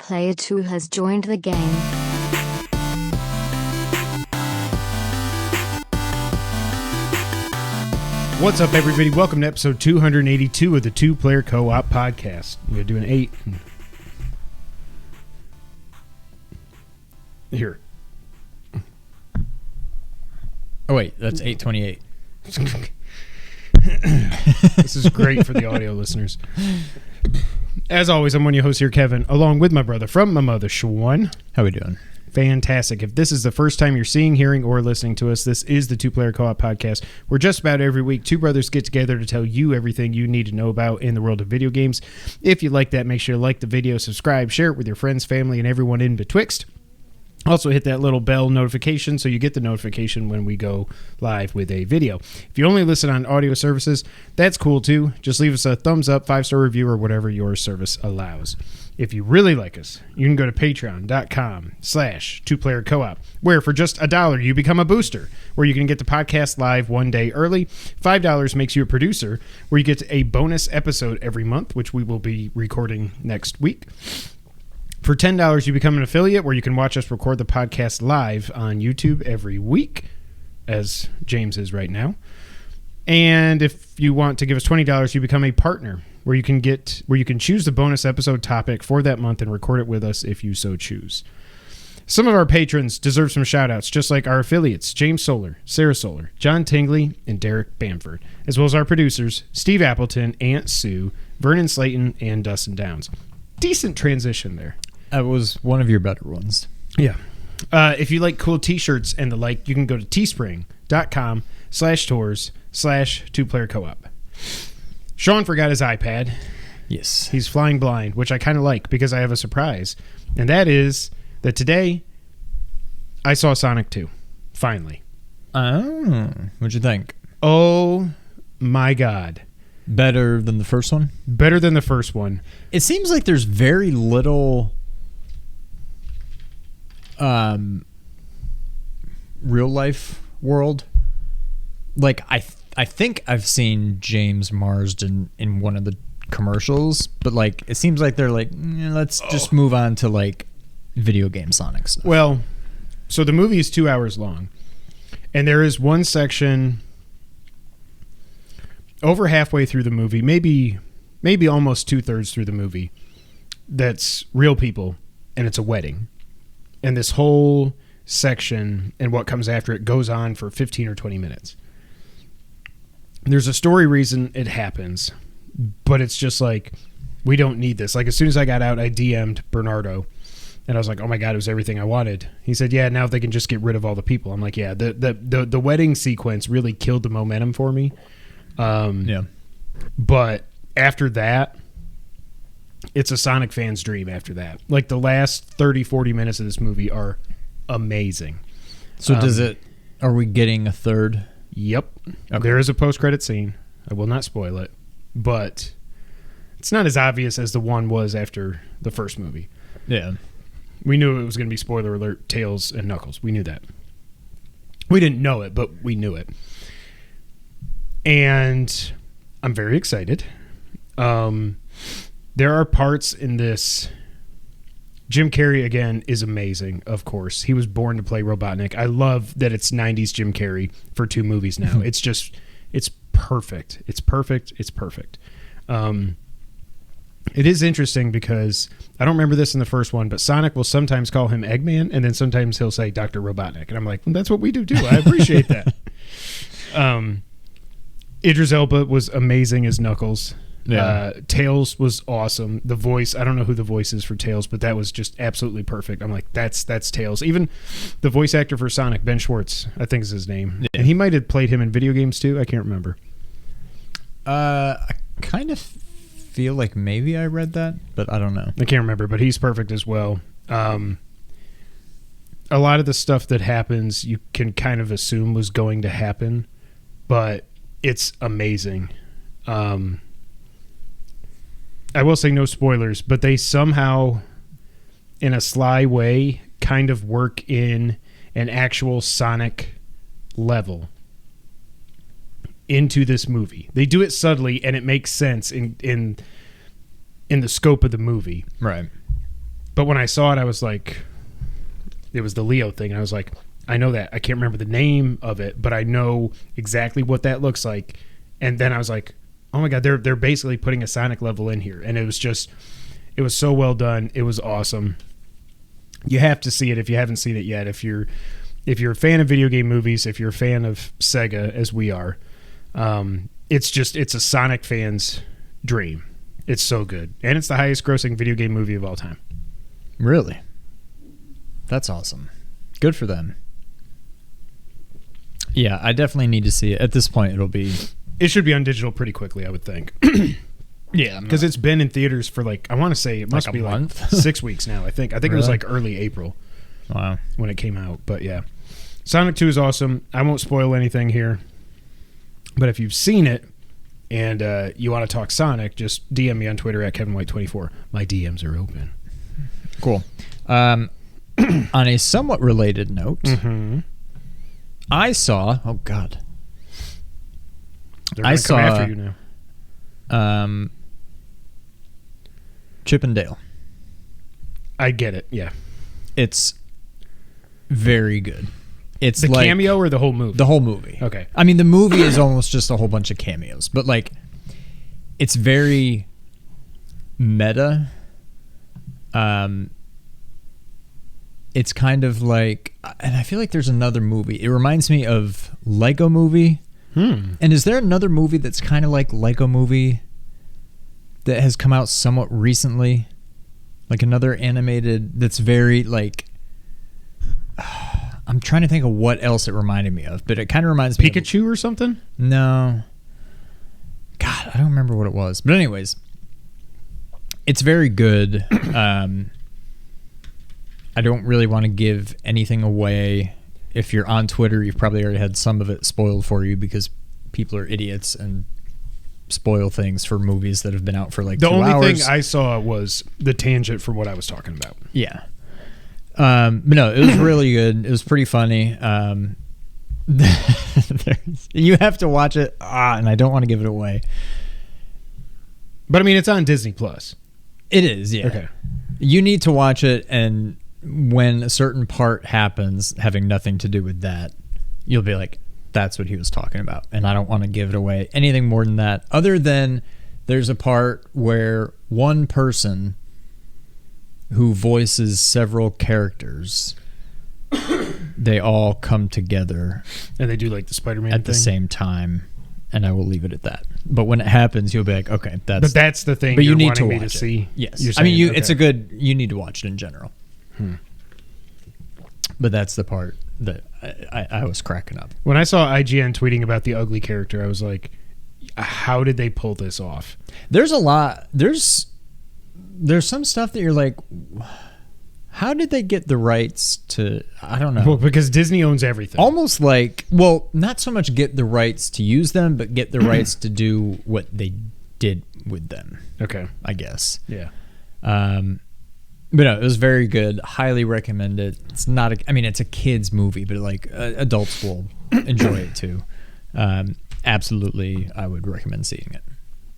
Player 2 has joined the game. What's up, everybody? Welcome to episode 282 of the Two Player Co-op Podcast. We're doing 8. Here. Oh, wait. That's 828. This is great for the audio listeners. As always, I'm one of your hosts here, Kevin, along with my brother from my mother, Sean. How we doing? Fantastic. If this is the first time you're seeing, hearing, or listening to us, this is the Two Player Co-op Podcast, where just about every week, two brothers get together to tell you everything you need to know about in the world of video games. If you like that, make sure to like the video, subscribe, share it with your friends, family, and everyone in betwixt. Also, hit that little bell notification so you get the notification when we go live with a video. If you only listen on audio services, that's cool too. Just leave us a thumbs up, 5-star review, or whatever your service allows. If you really like us, you can go to patreon.com/2playercoop, where for just $1 you become a booster, where you can get the podcast live one day early. $5 makes you a producer, where you get a bonus episode every month, which we will be recording next week. For $10, you become an affiliate, where you can watch us record the podcast live on YouTube every week, as James is right now. And if you want to give us $20, you become a partner, where you can choose the bonus episode topic for that month and record it with us if you so choose. Some of our patrons deserve some shout-outs, just like our affiliates, James Solar, Sarah Solar, John Tingley, and Derek Bamford, as well as our producers, Steve Appleton, Aunt Sue, Vernon Slayton, and Dustin Downs. Decent transition there. That was one of your better ones. Yeah. If you like cool t-shirts and the like, you can go to teespring.com/tours/2playercoop. Sean forgot his iPad. Yes. He's flying blind, which I kind of like because I have a surprise. And that is that today I saw Sonic 2. Finally. Oh. What'd you think? Oh my God. Better than the first one? Better than the first one. It seems like there's very little real life world. Like I think I've seen James Marsden in one of the commercials, but like it seems like they're like, let's just move on to like video game Sonic stuff. Well, so the movie is 2 hours long, and there is one section over halfway through the movie, maybe almost 2/3 through the movie, that's real people, and it's a wedding. And this whole section and what comes after it goes on for 15 or 20 minutes. There's a story reason it happens, but it's just like, we don't need this. Like, as soon as I got out, I DM'd Bernardo, and I was like, oh my God, it was everything I wanted. He said, yeah, now if they can just get rid of all the people. I'm like, yeah, the wedding sequence really killed the momentum for me. Yeah. But after that, it's a Sonic fan's dream after that. Like, the last 30, 40 minutes of this movie are amazing. So are we getting a third? Yep. Okay. There is a post-credit scene. I will not spoil it, but it's not as obvious as the one was after the first movie. Yeah. We knew it was going to be, spoiler alert, Tails and Knuckles. We knew that. We didn't know it, but we knew it. And I'm very excited. There are parts in this. Jim Carrey, again, is amazing, of course. He was born to play Robotnik. I love that it's 90s Jim Carrey for 2 movies now. It's perfect. It's perfect. It's perfect. It is interesting because I don't remember this in the first one, but Sonic will sometimes call him Eggman, and then sometimes he'll say Dr. Robotnik. And I'm like, well, that's what we do, too. I appreciate that. Idris Elba was amazing as Knuckles. Yeah. Tails was awesome. The voice, I don't know who the voice is for Tails, but that was just absolutely perfect. I'm like, that's Tails. Even the voice actor for Sonic, Ben Schwartz, I think is his name. Yeah. And he might have played him in video games too. I can't remember. I kind of feel like maybe I read that, but I don't know. I can't remember, but he's perfect as well. A lot of the stuff that happens, you can kind of assume was going to happen, but it's amazing. I will say no spoilers, but they somehow, in a sly way, kind of work in an actual Sonic level into this movie. They do it subtly, and it makes sense in the scope of the movie. Right. But when I saw it, I was like, it was the Leo thing. And I was like, I know that. I can't remember the name of it, but I know exactly what that looks like. And then I was like, oh my God, they're basically putting a Sonic level in here. And it was so well done. It was awesome. You have to see it if you haven't seen it yet. If you're a fan of video game movies, if you're a fan of Sega, as we are, it's a Sonic fan's dream. It's so good. And it's the highest grossing video game movie of all time. Really? That's awesome. Good for them. Yeah, I definitely need to see it. At this point, it should be on digital pretty quickly, I would think. Yeah, because it's been in theaters for I want to say it must be month? like 6 weeks now. I think Really? it was like early April. Wow. When it came out. But yeah, Sonic 2 is awesome. I won't spoil anything here, but if you've seen it and you want to talk Sonic, just DM me on Twitter at KevinWhite24. My DMs are open. Cool. On a somewhat related note, I saw. Oh God. They're going to come after you now. Chip and Dale. I get it. Yeah. It's very good. It's the like cameo or the whole movie? The whole movie. Okay. I mean, the movie is almost just a whole bunch of cameos, but it's very meta. It's kind of like, and I feel like there's another movie. It reminds me of Lego Movie. And is there another movie that's kind of like Lego Movie that has come out somewhat recently? Like another animated that's very I'm trying to think of what else it reminded me of, but it kind of reminds me of Pikachu or something? No. God, I don't remember what it was. But anyways, it's very good. I don't really want to give anything away. If you're on Twitter, you've probably already had some of it spoiled for you because people are idiots and spoil things for movies that have been out for 2 hours. The only thing I saw was the tangent from what I was talking about. Yeah. But no, it was really good. It was pretty funny. You have to watch it, and I don't want to give it away. But I mean, it's on Disney Plus. It is, yeah. Okay. You need to watch it, and when a certain part happens, having nothing to do with that, you'll be like, that's what he was talking about. And I don't want to give it away anything more than that, other than there's a part where one person who voices several characters, they all come together. And they do the Spider-Man at thing? the same time. And I will leave it at that. But when it happens, you'll be like, okay, that's... But that's the thing but you you're need to wanting me watch to it. see? Yes. You're I mean, saying, okay. it's a good... You need to watch it in general. But that's the part that I was cracking up. When I saw IGN tweeting about the ugly character, I was like, how did they pull this off? There's a lot... There's some stuff that you're like... How did they get the rights to... I don't know. Well, because Disney owns everything. Almost like... Well, not so much get the rights to use them, but get the rights to do what they did with them. Okay. I guess. Yeah. But no, it was very good. Highly recommend it. It's not it's a kid's movie, but adults will enjoy it too. Absolutely, I would recommend seeing it.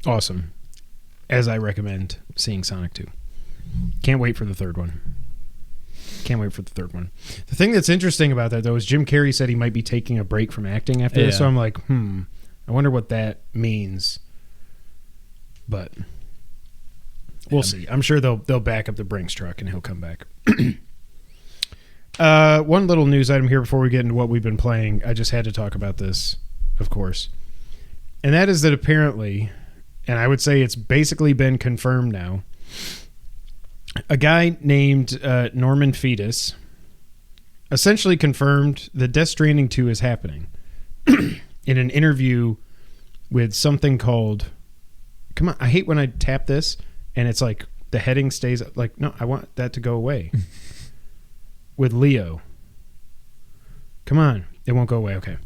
Awesome. As I recommend seeing Sonic 2. Can't wait for the third one. The thing that's interesting about that, though, is Jim Carrey said he might be taking a break from acting after this. So I'm like, I wonder what that means. But we'll see. I'm sure they'll back up the Brinks truck and he'll come back. One little news item here before we get into what we've been playing. I just had to talk about this, of course. And that is that apparently, and I would say it's basically been confirmed now, a guy named Norman Reedus essentially confirmed that Death Stranding 2 is happening in an interview with something called... Come on, I hate when I tap this and it's like the heading stays... no, I want that to go away. With Leo. Come on, it won't go away. Okay.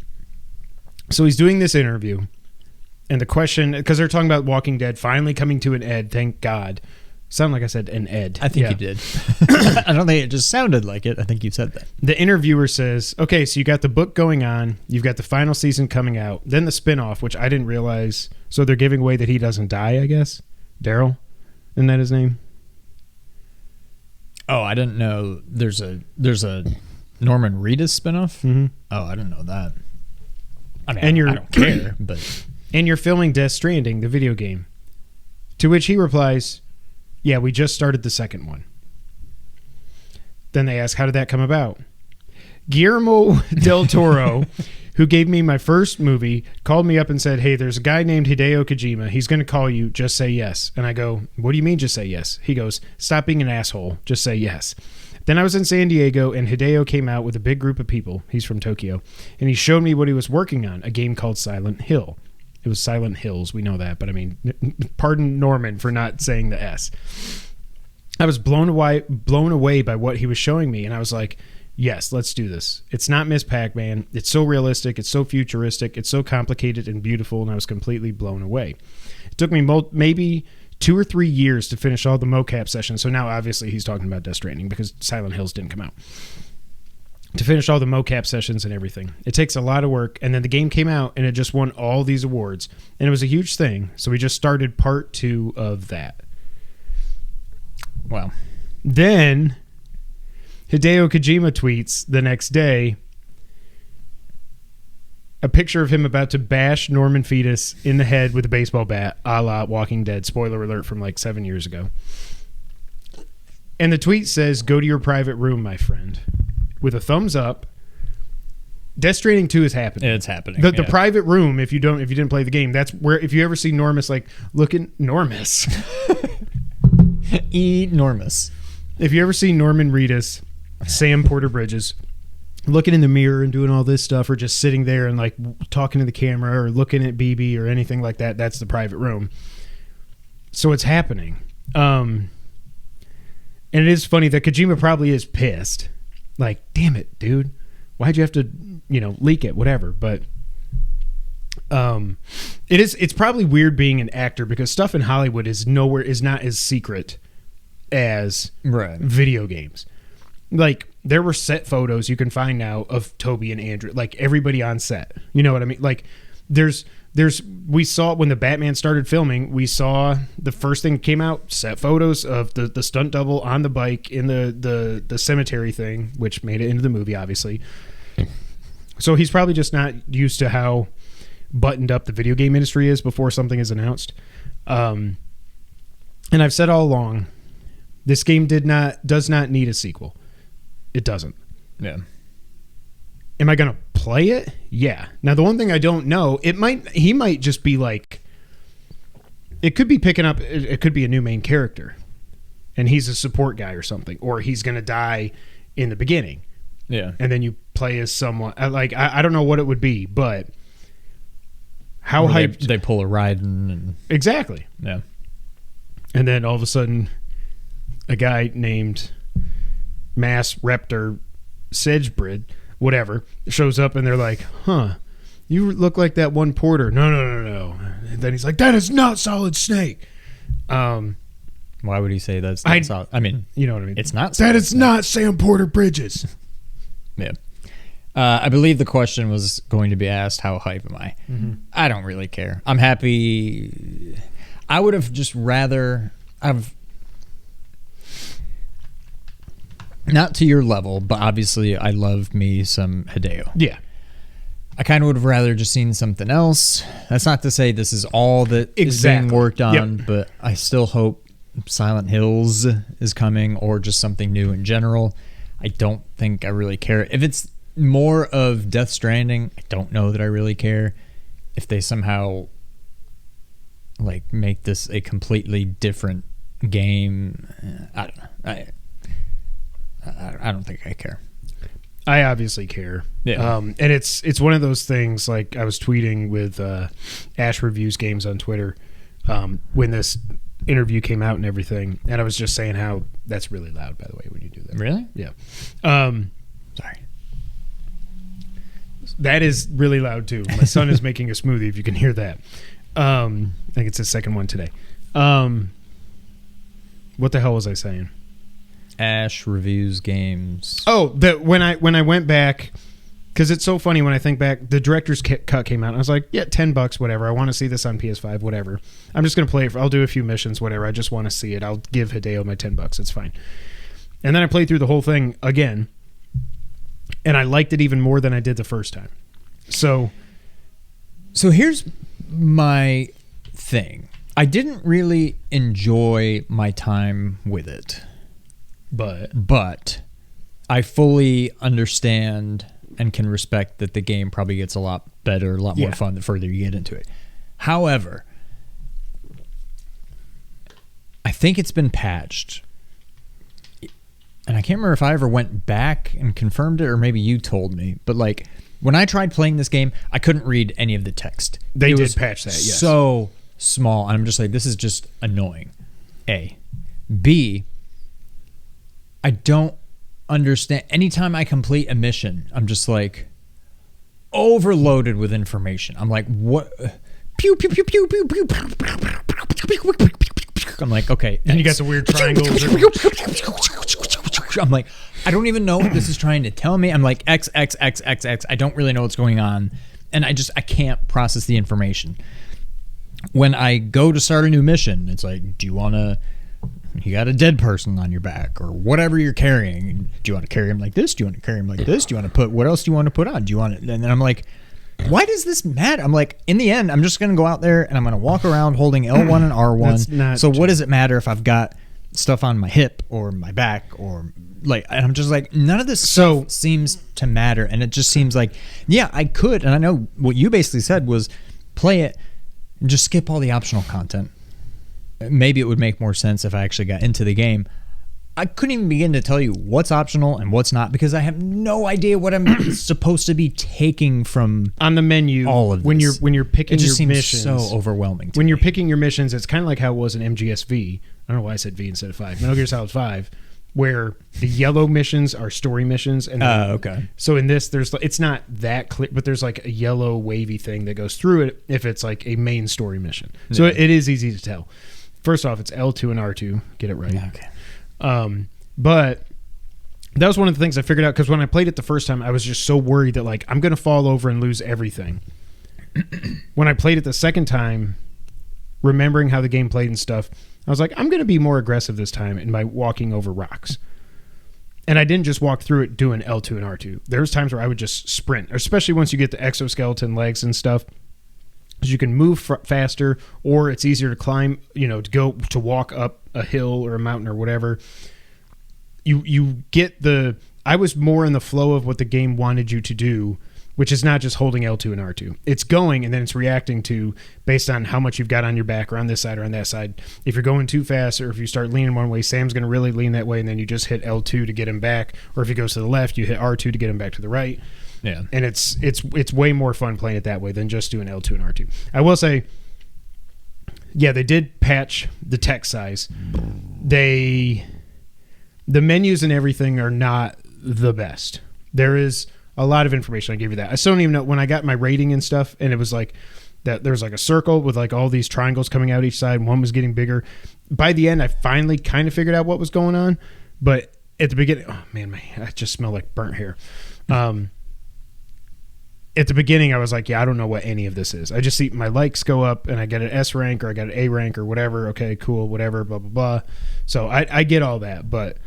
So he's doing this interview and the question... Because they're talking about Walking Dead finally coming to an end, thank God. Sound like I said an Ed. I think you did. I don't think it just sounded like it. I think you said that. The interviewer says, okay, so you got the book going on. You've got the final season coming out. Then the spinoff, which I didn't realize. So they're giving away that he doesn't die, I guess. Daryl? Isn't that his name? Oh, I didn't know there's a Norman Reedus spinoff. Mm-hmm. Oh, I didn't know that. I mean, And I don't care, but And you're filming Death Stranding, the video game. To which he replies, yeah, we just started the second one. Then they ask, how did that come about? Guillermo del Toro, who gave me my first movie, called me up and said, hey, there's a guy named Hideo Kojima. He's going to call you. Just say yes. And I go, what do you mean just say yes? He goes, stop being an asshole. Just say yes. Then I was in San Diego, and Hideo came out with a big group of people. He's from Tokyo. And he showed me what he was working on, a game called Silent Hill. It was Silent Hills. We know that. But, I mean, pardon Norman for not saying the S. I was blown away by what he was showing me, and I was like, yes, let's do this. It's not Miss Pac-Man. It's so realistic. It's so futuristic. It's so complicated and beautiful, and I was completely blown away. It took me maybe 2 or 3 years to finish all the mocap sessions. So now, obviously, he's talking about Death Stranding because Silent Hills didn't come out. To finish all the mocap sessions and everything. It takes a lot of work, and then the game came out, and it just won all these awards. And it was a huge thing, so we just started part 2 of that. Wow. Then Hideo Kojima tweets the next day a picture of him about to bash Norman Reedus in the head with a baseball bat, a la Walking Dead. Spoiler alert from like 7 years ago. And the tweet says, go to your private room, my friend. With a thumbs up. Death Stranding 2 is happening. It's happening. The private room, if you didn't play the game, that's where, if you ever see Normus, like, looking Normus. Enormous. If you ever see Norman Reedus, Sam Porter Bridges, looking in the mirror and doing all this stuff, or just sitting there and like talking to the camera or looking at BB or anything like that, that's the private room. So it's happening. And it is funny that Kojima probably is pissed. Like, damn it, dude. Why'd you have to, leak it? Whatever. But it's probably weird being an actor because stuff in Hollywood is not as secret as video games. Like, there were set photos you can find now of Toby and Andrew, like everybody on set. You know what I mean? Like, we saw when the Batman started filming, we saw the first thing that came out, set photos of the stunt double on the bike in the cemetery thing, which made it into the movie, obviously. So he's probably just not used to how buttoned up the video game industry is before something is announced. And I've said all along, this game does not need a sequel. It doesn't. Yeah. Am I going to play it? Yeah. Now, the one thing I don't know, he might just be like, it could be picking up, it could be a new main character, and he's a support guy or something, or he's going to die in the beginning. Yeah. And then you play as someone, like, I don't know what it would be, but how hyped. They pull a Raiden. And exactly. Yeah. And then all of a sudden, a guy named Mass Reptor Sedgebrid, whatever, shows up and they're like, huh, you look like that one Porter. No. And then he's like, that is not Solid Snake. Why would he say that's not Solid? I mean, you know what I mean? It's not. That is not Sam Porter Bridges. Yeah. I believe the question was going to be asked, how hype am I? Mm-hmm. I don't really care. I'm happy. I would have just rather... Not to your level, but obviously I love me some Hideo. Yeah. I kind of would have rather just seen something else. That's not to say this is all that is being worked on, but I still hope Silent Hills is coming or just something new in general. I don't think I really care. If it's more of Death Stranding, I don't know that I really care. If they somehow like make this a completely different game, I don't know. I don't think I care. I obviously care. Yeah. And it's one of those things, like I was tweeting with Ash Reviews Games on Twitter when this interview came out and everything, and I was just saying how that's really loud, by the way, when you do that. Really? Yeah. Sorry. That is really loud too. My son is making a smoothie, if you can hear that. I think it's his second one today. What the hell was I saying? Ash Reviews Games. Oh, when I went back, because it's so funny when I think back, the director's cut came out, and I was like, yeah, $10, whatever. I want to see this on PS5, whatever. I'm just going to play it. I'll do a few missions, whatever. I just want to see it. I'll give Hideo my $10. It's fine. And then I played through the whole thing again, and I liked it even more than I did the first time. So here's my thing. I didn't really enjoy my time with it. But I fully understand and can respect that the game probably gets a lot better, a lot more fun the further you get into it. However, I think it's been patched. And I can't remember if I ever went back and confirmed it, or maybe you told me. But like when I tried playing this game, I couldn't read any of the text. They did patch that, yes. So small. And I'm just like, this is just annoying. A. B. I don't understand. Anytime I complete a mission, I'm just like overloaded with information. I'm like, what? Pew, pew, pew, pew, pew, pew. I'm like, okay. And you got the weird triangles. I'm like, I don't even know what this is trying to tell me. I'm like, X, X, X, X, X. I don't really know what's going on. And I can't process the information. When I go to start a new mission, it's like, do you want to, you got a dead person on your back or whatever you're carrying. Do you want to carry him like this? Do you want to carry him like this? Do you want to put, what else do you want to put on? Do you want it? And then I'm like, why does this matter? I'm like, in the end, I'm just going to go out there and I'm going to walk around holding L1 and R1. So what does it matter if I've got stuff on my hip or my back or like, and I'm just like, none of this stuff seems to matter. And it just seems like, yeah, I could. And I know what you basically said was play it and just skip all the optional content. Maybe it would make more sense if I actually got into the game. I couldn't even begin to tell you what's optional and what's not because I have no idea what I'm supposed to be taking from on the menu. All of this. When you're picking your missions, so overwhelming. When you're picking your missions, it's kind of like how it was in MGSV. I don't know why I said V instead of 5. Metal Gear Solid 5, where the yellow missions are story missions. And okay. So in this, it's not that clear, but there's like a yellow wavy thing that goes through it if it's like a main story mission. So it is easy to tell. First off, it's L2 and R2. Get it right. Yeah, okay. But that was one of the things I figured out because when I played it the first time, I was just so worried that like I'm going to fall over and lose everything. When I played it the second time, remembering how the game played and stuff, I was like, I'm going to be more aggressive this time in my walking over rocks. And I didn't just walk through it doing L2 and R2. There's times where I would just sprint, especially once you get the exoskeleton legs and stuff. You can move faster, or it's easier to climb, to walk up a hill or a mountain or whatever. You get I was more in the flow of what the game wanted you to do, which is not just holding L2 and R2. It's going, and then it's reacting to based on how much you've got on your back or on this side or on that side. If you're going too fast or if you start leaning one way, Sam's going to really lean that way, and then you just hit L2 to get him back. Or if he goes to the left, you hit R2 to get him back to the right. Yeah. And it's way more fun playing it that way than just doing L2 and R2. I will say, yeah, they did patch the text size. The menus and everything are not the best. There is a lot of information. I give you that. I still don't even know when I got my rating and stuff, and it was like that there's like a circle with like all these triangles coming out each side, and one was getting bigger. By the end, I finally kind of figured out what was going on, but at the beginning, oh man, I just smell like burnt hair. At the beginning, I was like, yeah, I don't know what any of this is. I just see my likes go up, and I get an S rank, or I get an A rank, or whatever. Okay, cool, whatever, blah, blah, blah. So I get all that. But,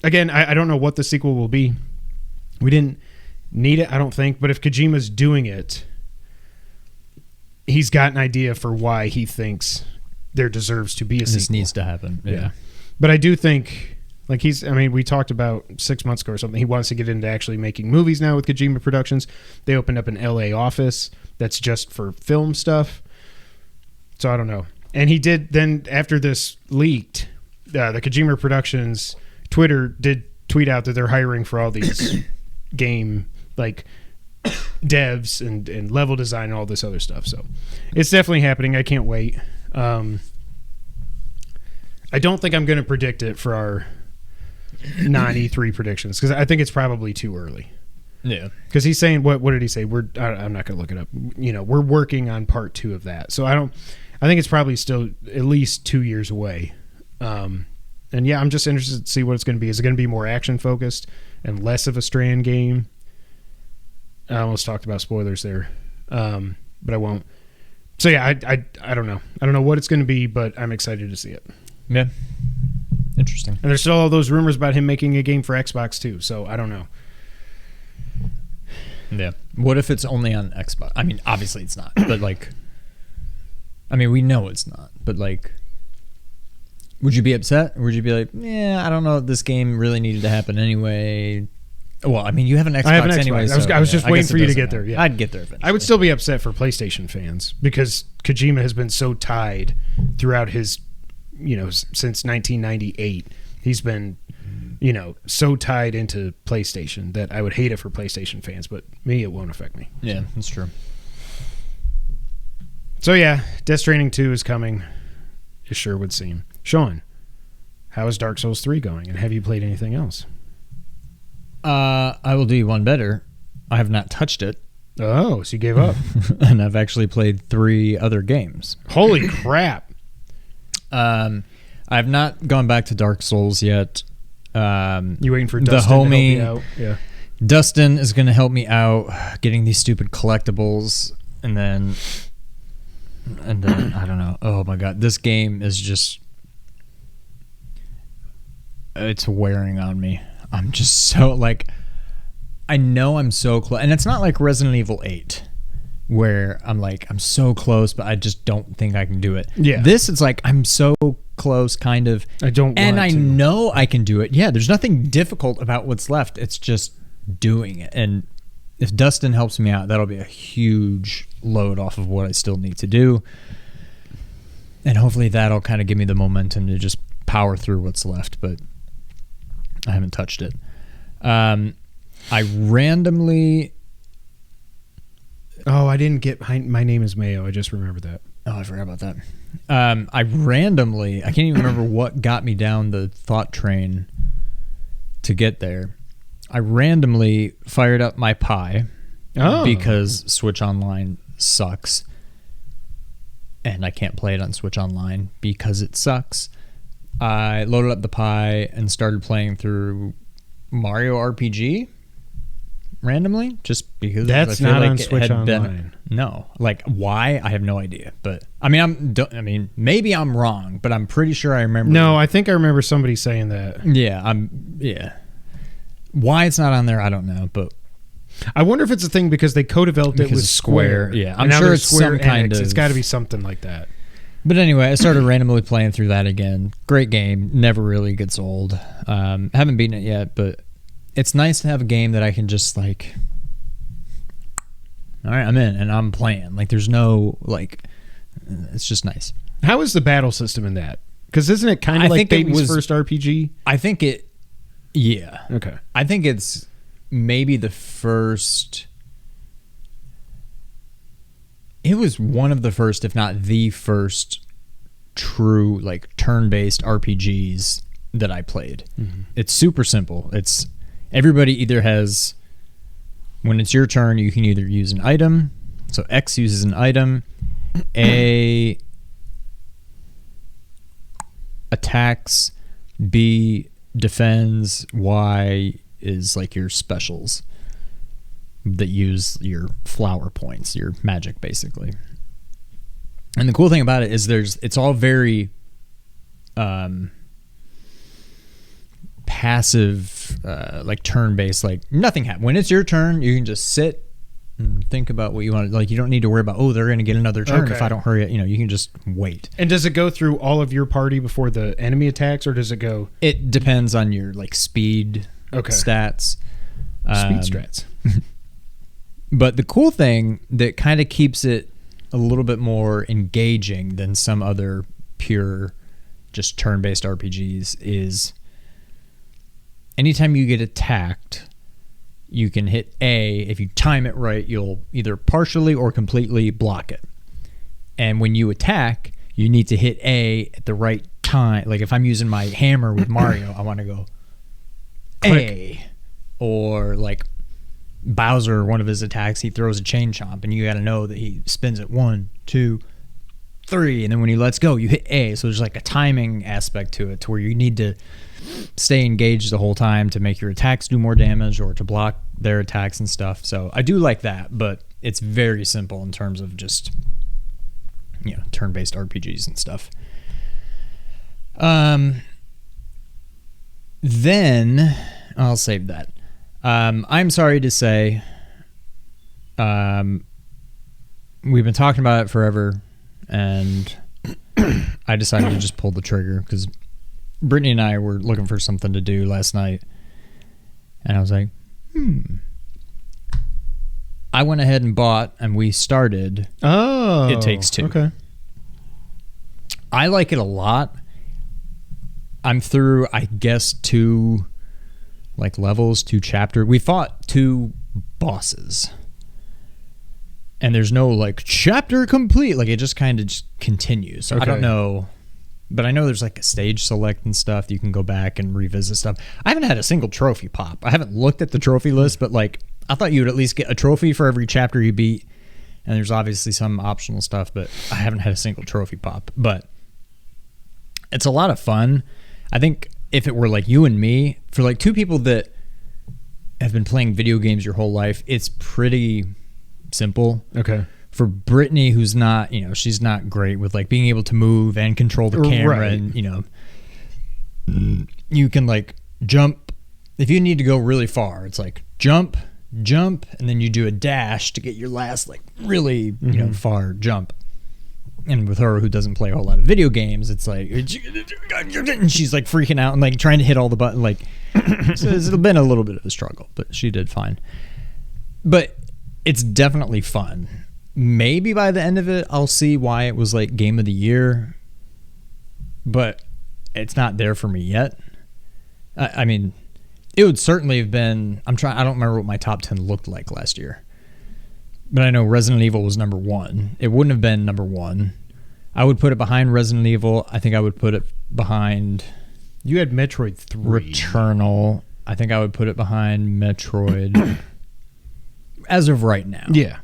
again, I don't know what the sequel will be. We didn't need it, I don't think. But if Kojima's doing it, he's got an idea for why he thinks there deserves to be a sequel. This needs to happen. Yeah. But I do think... Like we talked about 6 months ago or something. He wants to get into actually making movies now with Kojima Productions. They opened up an LA office that's just for film stuff. So I don't know. And he did then after this leaked, the Kojima Productions Twitter did tweet out that they're hiring for all these game like devs and level design and all this other stuff. So it's definitely happening. I can't wait. I don't think I'm going to predict it for our non-E3 predictions because I think it's probably too early. Yeah, because he's saying what did he say? I'm not going to look it up. We're working on part 2 of that, so I think it's probably still at least 2 years away. And yeah, I'm just interested to see what it's going to be. Is it going to be more action focused and less of a Strand game? I almost talked about spoilers there, but I won't. So yeah, I don't know. I don't know what it's going to be, but I'm excited to see it. Yeah. It Interesting. And there's still all those rumors about him making a game for Xbox too. So I don't know. Yeah. What if it's only on Xbox? I mean, obviously it's not, but like, I mean, we know it's not, but like, would you be upset? Or would you be like, yeah, I don't know, this game really needed to happen anyway? Well, I mean, you have an Xbox, I have an Xbox. anyway. I was just waiting for you to get there. Yeah. I'd get there eventually. I would still be upset for PlayStation fans because Kojima has been so tied throughout his, since 1998. He's been, so tied into PlayStation that I would hate it for PlayStation fans, but me, it won't affect me. Yeah, that's true. So yeah, Death Stranding 2 is coming. It sure would seem. Sean, how is Dark Souls 3 going, and have you played anything else? I will do you one better. I have not touched it. Oh, so you gave up. And I've actually played 3 other games. Holy crap. I've not gone back to Dark Souls yet. You waiting for Dustin the homie, to help you out? Yeah. Dustin is going to help me out getting these stupid collectibles, and then I don't know. Oh my god, this game is just, it's wearing on me. I'm just so like, I know I'm so close, and it's not like Resident Evil 8 where I'm like, I'm so close, but I just don't think I can do it. Yeah. This is like, I'm so close, kind of. I don't and want I to. know I can do it. Yeah, there's nothing difficult about what's left. It's just doing it. And if Dustin helps me out, that'll be a huge load off of what I still need to do. And hopefully that'll kind of give me the momentum to just power through what's left, but I haven't touched it. I randomly... Oh, I didn't get... My Name is Mayo. I just remembered that. Oh, I forgot about that. I can't even remember what got me down the thought train to get there. I randomly fired up my Pi because Switch Online sucks. And I can't play it on Switch Online because it sucks. I loaded up the Pi and started playing through Mario RPG randomly, just because that's I feel not like on Switch Online. No, like why? I have no idea. But I mean, maybe I'm wrong, but I'm pretty sure I remember. No, I think I remember somebody saying that. Yeah. Why it's not on there, I don't know. But I wonder if it's a thing because they co-developed it with Square. Yeah, I'm sure it's some kind of. It's got to be something like that. But anyway, I started randomly playing through that again. Great game. Never really gets old. Haven't beaten it yet, but it's nice to have a game that I can just like, all right, I'm in and I'm playing. Like there's no like, it's just nice. How is the battle system in that? Because isn't it kind of like baby's first RPG? I think it, yeah. Okay. I think it's maybe the first. It was one of the first, if not the first, true like turn-based RPGs that I played. Mm-hmm. It's super simple. It's everybody either has, when it's your turn, you can either use an item. So X uses an item, A attacks, B defends, Y is like your specials that use your flower points, your magic basically. And the cool thing about it is it's all very passive, like turn-based, like nothing happens. When it's your turn, you can just sit and think about what you want. Like you don't need to worry about, they're going to get another turn if I don't hurry. You can just wait. And does it go through all of your party before the enemy attacks, or does it go? It depends on your like speed stats. Speed strats. But the cool thing that kind of keeps it a little bit more engaging than some other pure just turn-based RPGs is anytime you get attacked, you can hit A. If you time it right, you'll either partially or completely block it. And when you attack, you need to hit A at the right time. Like if I'm using my hammer with Mario, I want to go A. Or like Bowser, one of his attacks, he throws a chain chomp, and you got to know that he spins it 1, 2, 3, and then when he lets go, you hit A. So there's like a timing aspect to it, to where you need to stay engaged the whole time to make your attacks do more damage or to block their attacks and stuff. So I do like that, but it's very simple in terms of just turn-based RPGs and stuff. Then I'll save that. I'm sorry to say, we've been talking about it forever, and I decided to just pull the trigger because Brittany and I were looking for something to do last night, and I was like, I went ahead and bought, and we started It Takes Two. Okay. I like it a lot. I'm through, I guess, 2 levels, 2 chapters. We fought 2 bosses. And there's no chapter complete. It just kind of just continues. So I don't know. But I know there's a stage select and stuff. You can go back and revisit stuff. I haven't had a single trophy pop. I haven't looked at the trophy list, but I thought you would at least get a trophy for every chapter you beat. And there's obviously some optional stuff, but I haven't had a single trophy pop. But it's a lot of fun. I think if it were you and me, for 2 people that have been playing video games your whole life, it's pretty simple. Okay. For Brittany, who's not, she's not great with being able to move and control the camera, right. and you can jump if you need to go really far. It's jump, and then you do a dash to get your last really far jump. And with her, who doesn't play a whole lot of video games, it's and she's freaking out and trying to hit all the buttons. So it's been a little bit of a struggle, but she did fine. But it's definitely fun. Maybe by the end of it, I'll see why it was game of the year, but it's not there for me yet. I mean, it would certainly have been. I don't remember what my top 10 looked like last year. But I know Resident Evil was number 1. It wouldn't have been number 1. I would put it behind Resident Evil. I think I would put it behind... You had Metroid 3. Returnal. I think I would put it behind Metroid. As of right now. Yeah.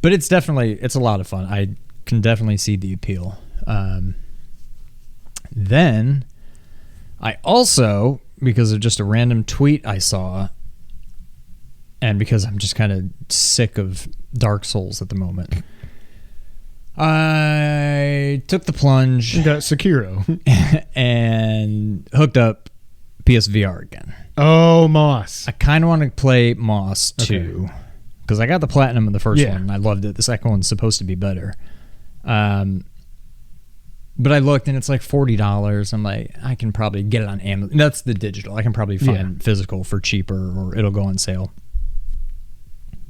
But it's a lot of fun. I can definitely see the appeal. Then, I also, because of just a random tweet I saw... And because I'm just kind of sick of Dark Souls at the moment, I took the plunge. You got Sekiro. And hooked up PSVR again. Oh, Moss. I kind of want to play Moss too. Because I got the platinum in the first one and I loved it. The second one's supposed to be better. But I looked and it's $40. I'm I can probably get it on Amazon. That's the digital. I can probably find physical for cheaper, or it'll go on sale.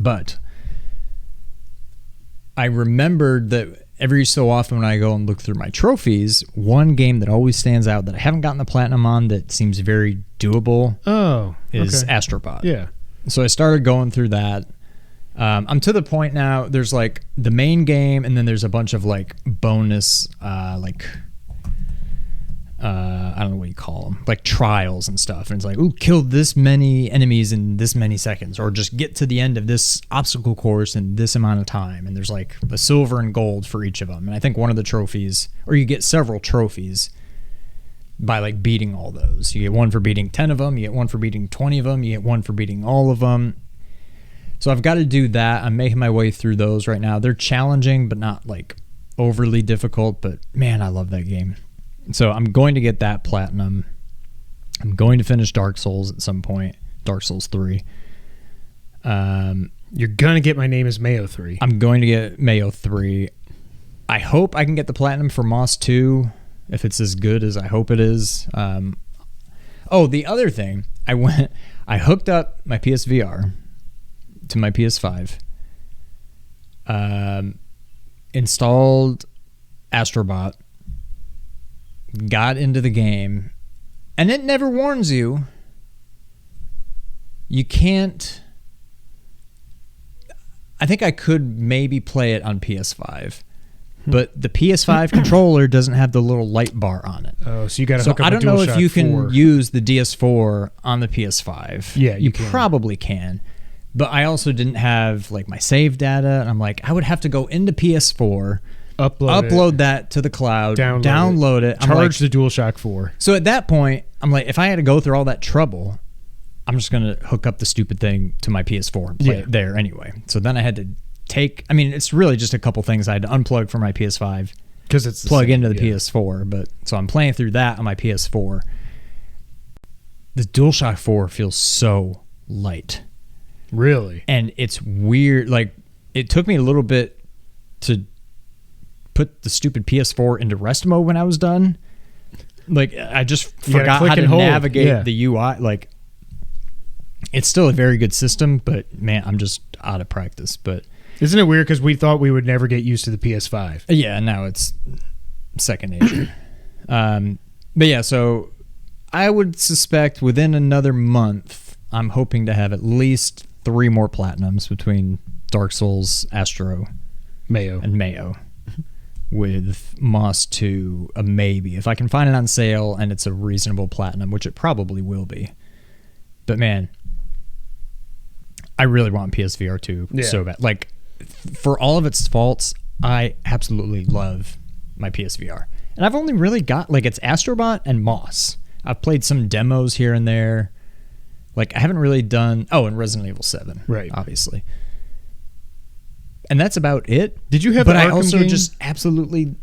But I remembered that every so often when I go and look through my trophies, one game that always stands out that I haven't gotten the platinum on that seems very doable is Astro. Yeah. So I started going through that. I'm to the point now, there's the main game, and then there's a bunch of bonus, I don't know what you call them, trials and stuff. And it's ooh, kill this many enemies in this many seconds, or just get to the end of this obstacle course in this amount of time. And there's the silver and gold for each of them. And I think one of the trophies, or you get several trophies by beating all those. You get one for beating 10 of them, you get one for beating 20 of them, you get one for beating all of them. So I've got to do that. I'm making my way through those right now. They're challenging, but not overly difficult. But man, I love that game. So I'm going to get that platinum. I'm going to finish Dark Souls at some point. Dark Souls 3. You're going to get My Name is Mayo 3. I'm going to get Mayo 3. I hope I can get the platinum for Moss 2 if it's as good as I hope it is. The other thing, I hooked up my PSVR to my PS5. Installed Astrobot. Got into the game, and it never warns you. You can't. I think I could maybe play it on PS5, but the PS5 controller doesn't have the little light bar on it. Oh, so you got to hook up I a don't know if DualShock you can 4. use the DS4 on the PS5. Yeah, you can. Probably can. But I also didn't have my save data, and I'm I would have to go into PS4. Upload that to the cloud, download it. Charge the DualShock 4. So at that point, I'm if I had to go through all that trouble, I'm just going to hook up the stupid thing to my PS4 and play it there anyway. So then I had to it's really just a couple things I had to unplug from my PS5. Because it's plug into the PS4. But so I'm playing through that on my PS4. the DualShock 4 feels so light. Really? And it's weird. Like, it took me a little bit to put the stupid PS4 into rest mode when I was done. Like, I just forgot how to navigate the UI. Like, it's still a very good system, but man, I'm just out of practice. But isn't it weird because we thought we would never get used to the PS5? Yeah, now it's second nature. But yeah, so I would suspect within another month, I'm hoping to have at least 3 more platinums between Dark Souls, Astro, and Mayo. With Moss 2 a maybe. If I can find it on sale and it's a reasonable platinum, which it probably will be. But man, I really want PSVR 2 so bad. Like, for all of its faults, I absolutely love my PSVR. And I've only really got, like, it's Astrobot and Moss. I've played some demos here and there. Like, I haven't really done... Oh, and Resident Evil 7. Right. Obviously. And that's about it. Did you have But the I Arkham also game? just absolutely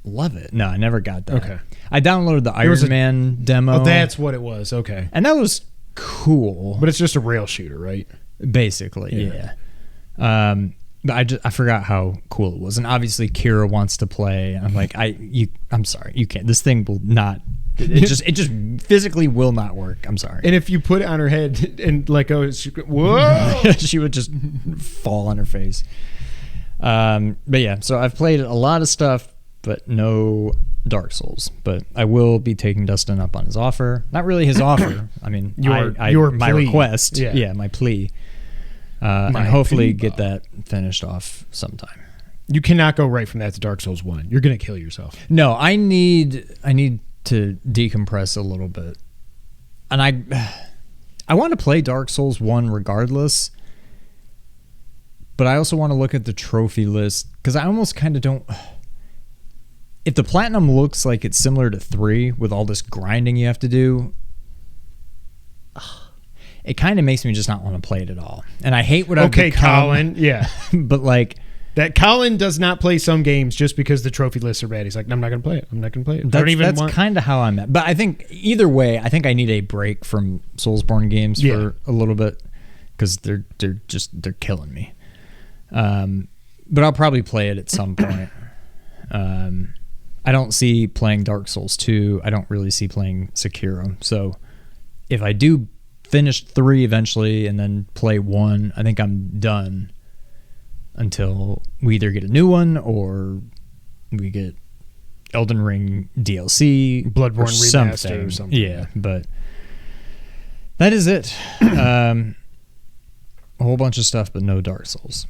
love it. No, I never got that. Okay. I downloaded the Iron Man demo. Oh, that's what it was. Okay. And that was cool. But it's just a rail shooter, right? Basically, yeah. But I forgot how cool it was. And obviously Kira wants to play. I'm like, I'm sorry, you can't. This thing will not... It just physically will not work. I'm sorry. And if you put it on her head and let go, whoa! She would just fall on her face. But yeah, so I've played a lot of stuff, but no Dark Souls. But I will be taking Dustin up on his offer. Not really his offer. I mean, my plea. request. Yeah, my plea. And hopefully get that finished off sometime. You cannot go right from that to Dark Souls 1. You're going to kill yourself. No, I need to decompress a little bit. And I want to play Dark Souls 1 regardless. But I also want to look at the trophy list because I almost kind of don't... If the platinum looks like it's similar to 3 with all this grinding you have to do, it kind of makes me just not want to play it at all. And I hate what I've become. Colin. Yeah. But like... That Colin does not play some games just because the trophy lists are bad. He's like, I'm not going to play it. I'm not going to play it. That's kind of how I'm at. But I think either way, I think I need a break from Soulsborne games for a little bit because they're killing me. But I'll probably play it at some point. I don't see playing Dark Souls 2. I don't really see playing Sekiro. So if I do finish 3 eventually and then play 1, I think I'm done until we either get a new one or we get Elden Ring DLC, Bloodborne remaster or something. Yeah, but that is it. A whole bunch of stuff, but no Dark Souls.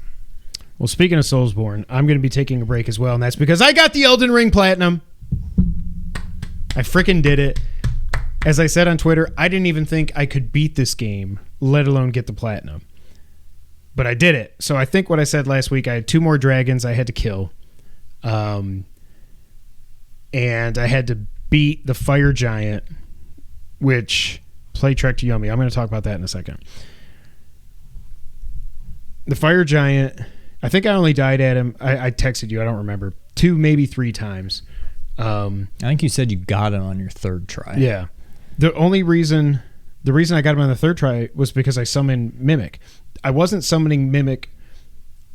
Well, speaking of Soulsborne, I'm going to be taking a break as well, and that's because I got the Elden Ring Platinum. I freaking did it. As I said on Twitter, I didn't even think I could beat this game, let alone get the Platinum. But I did it. So I think what I said last week, I had 2 more dragons I had to kill. And I had to beat the fire giant, which play Trek to Yomi. I'm going to talk about that in a second. The fire giant, I think I only died at him. I texted you. I don't remember. 2, maybe 3 times. I think you said you got him on your 3rd try. Yeah. The reason I got him on the 3rd try was because I summoned Mimic. I wasn't summoning Mimic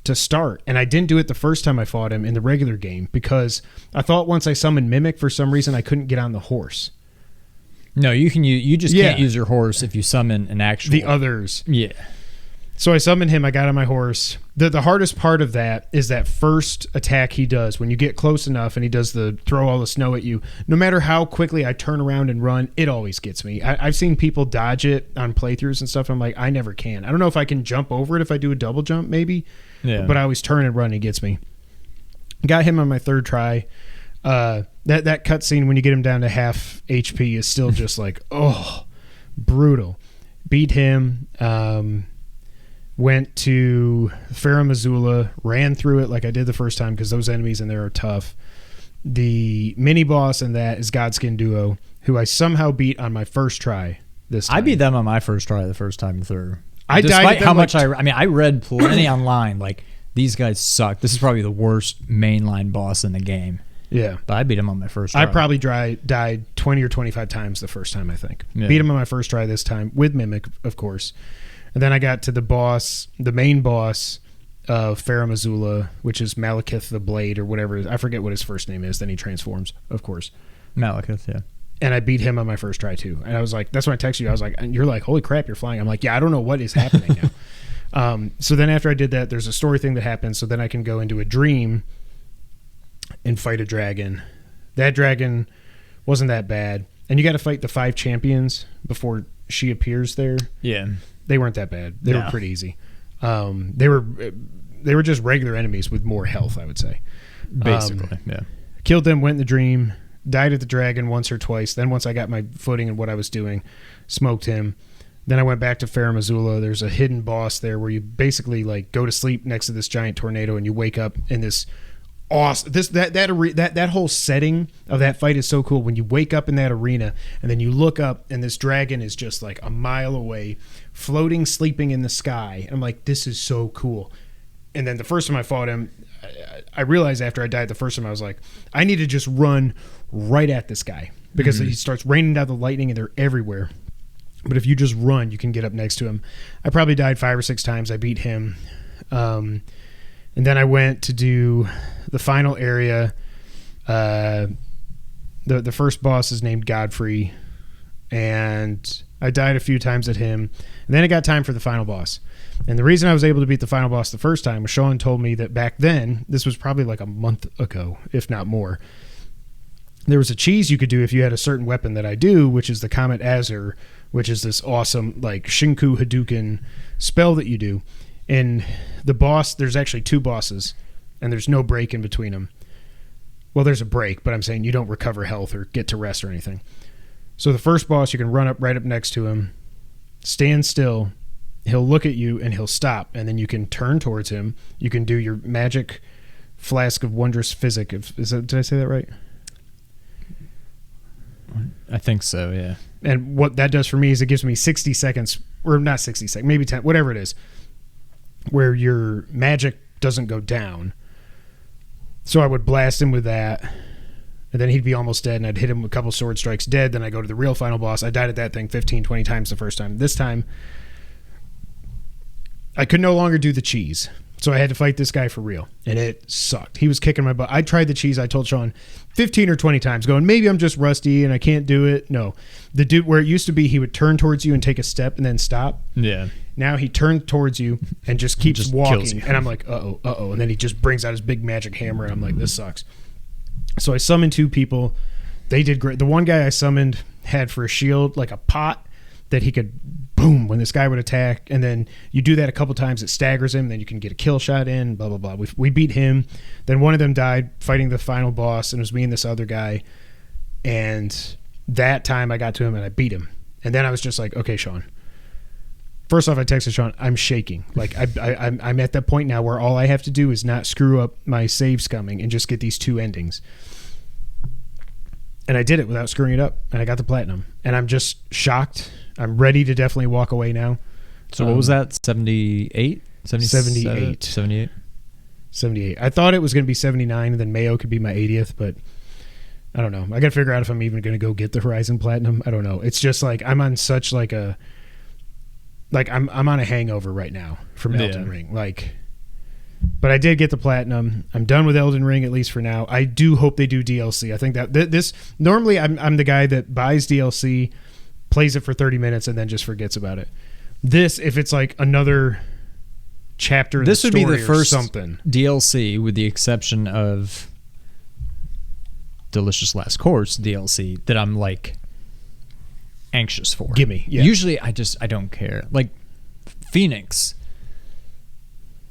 to start, and I didn't do it the first time I fought him in the regular game because I thought once I summoned Mimic, for some reason I couldn't get on the horse. No, you can. You just can't use your horse if you summon an actual... The others. Yeah. So I summoned him. I got on my horse. The hardest part of that is that first attack he does when you get close enough and he does the throw all the snow at you. No matter how quickly I turn around and run, it always gets me. I've seen people dodge it on playthroughs and stuff. And I'm like, I never can. I don't know if I can jump over it if I do a double jump maybe. Yeah. But I always turn and run and it gets me. Got him on my 3rd try. That cutscene when you get him down to half HP is still just like, oh, brutal. Beat him. Went to Farum Azula, ran through it like I did the first time because those enemies in there are tough. The mini boss in that is Godskin Duo, who I somehow beat on my 1st try this time. I beat them on my 1st try the first time through. Despite how much I read plenty online, like, these guys suck. This is probably the worst mainline boss in the game. Yeah. But I beat him on my first try. I probably died 20 or 25 times the first time, I think. Yeah. Beat him on my first try this time with Mimic, of course. And then I got to the main boss of Farum Azula, which is Malekith the Blade or whatever. I forget what his first name is. Then he transforms, of course. Malekith, yeah. And I beat him on my first try, too. And I was like, that's when I texted you. I was like, and you're like, holy crap, you're flying. I'm like, yeah, I don't know what is happening now. So then after I did that, there's a story thing that happens. So then I can go into a dream and fight a dragon. That dragon wasn't that bad. And you got to fight the 5 champions before she appears there. Yeah. They weren't that bad. They were pretty easy. They were just regular enemies with more health, I would say. Basically, yeah. Killed them, went in the dream, died at the dragon once or twice. Then once I got my footing in what I was doing, smoked him. Then I went back to Farum Azula. There's a hidden boss there where you basically like go to sleep next to this giant tornado and you wake up in this awesome that whole setting of that fight is so cool. When you wake up in that arena and then you look up and this dragon is just like a mile away, floating, sleeping in the sky. And I'm like, this is so cool. And then the first time I fought him, I realized after I died the first time, I was like, I need to just run right at this guy because he starts raining down the lightning and they're everywhere. But if you just run, you can get up next to him. I probably died 5 or 6 times. I beat him. And then I went to do the final area. The first boss is named Godfrey. And I died a few times at him. And then I got time for the final boss. And the reason I was able to beat the final boss the first time was Sean told me that back then, this was probably like a month ago, if not more, there was a cheese you could do if you had a certain weapon that I do, which is the Comet Azure, which is this awesome like Shinku Hadouken spell that you do. And the boss, there's actually 2 bosses, and there's no break in between them. Well, there's a break, but I'm saying you don't recover health or get to rest or anything. So the first boss, you can run right up next to him, stand still, he'll look at you, and he'll stop, and then you can turn towards him. You can do your magic flask of wondrous physic. Did I say that right? I think so, yeah. And what that does for me is it gives me 60 seconds, or not 60 seconds, maybe 10, whatever it is, where your magic doesn't go down. So I would blast him with that, and then he'd be almost dead, and I'd hit him with a couple sword strikes dead. Then I go to the real final boss. I died at that thing 15, 20 times the first time. This time, I could no longer do the cheese. So I had to fight this guy for real, and it sucked. He was kicking my butt. I tried the cheese, I told Sean, 15 or 20 times, going, maybe I'm just rusty and I can't do it. No. The dude, where it used to be, he would turn towards you and take a step and then stop. Yeah. Now he turns towards you and just keeps Just walking. kills you. And I'm like, uh-oh. And then he just brings out his big magic hammer, and I'm like, this sucks. So I summoned 2 people. They did great. The one guy I summoned had for a shield like a pot that he could boom when this guy would attack, and then you do that a couple times, it staggers him, then you can get a kill shot in, blah blah blah. We beat him. Then one of them died fighting the final boss, and it was me and this other guy, and that time I got to him and I beat him. And then I was just like, okay, Sean, first off, I texted Sean, I'm shaking, like I'm at that point now where all I have to do is not screw up my saves coming and just get these 2 endings. And I did it without screwing it up, and I got the platinum, and I'm just shocked. I'm ready to definitely walk away now. So what was that? 78? 78. 78. 78. I thought it was going to be 79, and then Mayo could be my 80th, but I don't know. I got to figure out if I'm even going to go get the Horizon Platinum. I don't know. It's just like I'm on such like a I'm on a hangover right now from Elden Ring. But I did get the platinum. I'm done with Elden Ring, at least for now. I do hope they do DLC. I think that this normally I'm the guy that buys DLC, plays it for 30 minutes, and then just forgets about it. This, if it's like another chapter in this the would be story the or first something. DLC, with the exception of Delicious Last Course DLC, that I'm like anxious for. Gimme. Yeah. Usually I don't care. Like Phoenix,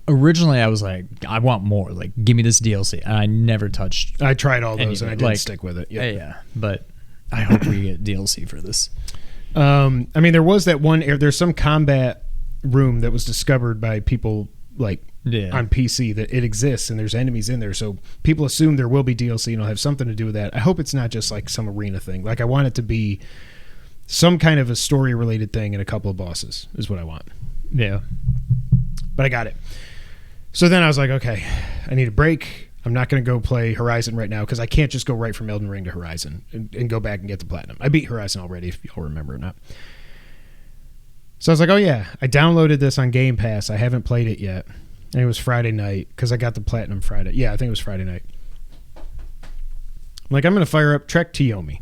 originally I was like, I want more, like give me this DLC, and I never touched. I tried all those and I didn't like, stick with it. Yeah, but I hope we get DLC for this. I mean, there was that one. There's some combat room that was discovered by people like on PC that it exists, and there's enemies in there. So people assume there will be DLC, and it'll have something to do with that. I hope it's not just like some arena thing. Like I want it to be some kind of a story related thing and a couple of bosses is what I want. Yeah, but I got it. So then I was like, okay, I need a break. I'm not going to go play Horizon right now because I can't just go right from Elden Ring to Horizon and go back and get the platinum. I beat Horizon already, if y'all remember or not. So I was like, oh yeah, I downloaded this on Game Pass. I haven't played it yet. And it was Friday night because I got the platinum Friday. Yeah, I think it was Friday night. I'm like, I'm going to fire up Trek to Yomi.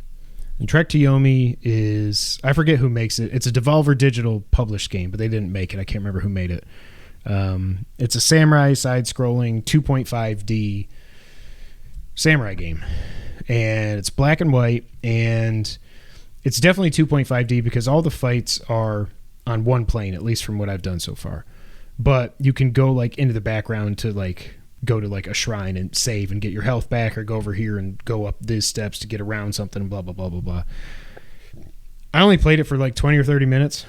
And Trek to Yomi is, I forget who makes it. It's a Devolver Digital published game, but they didn't make it. I can't remember who made it. It's a samurai side-scrolling 2.5D samurai game. And it's black and white, and it's definitely 2.5D because all the fights are on one plane, at least from what I've done so far. But you can go like into the background to like go to like a shrine and save and get your health back, or go over here and go up these steps to get around something, blah, blah, blah, blah, blah. I only played it for like 20 or 30 minutes,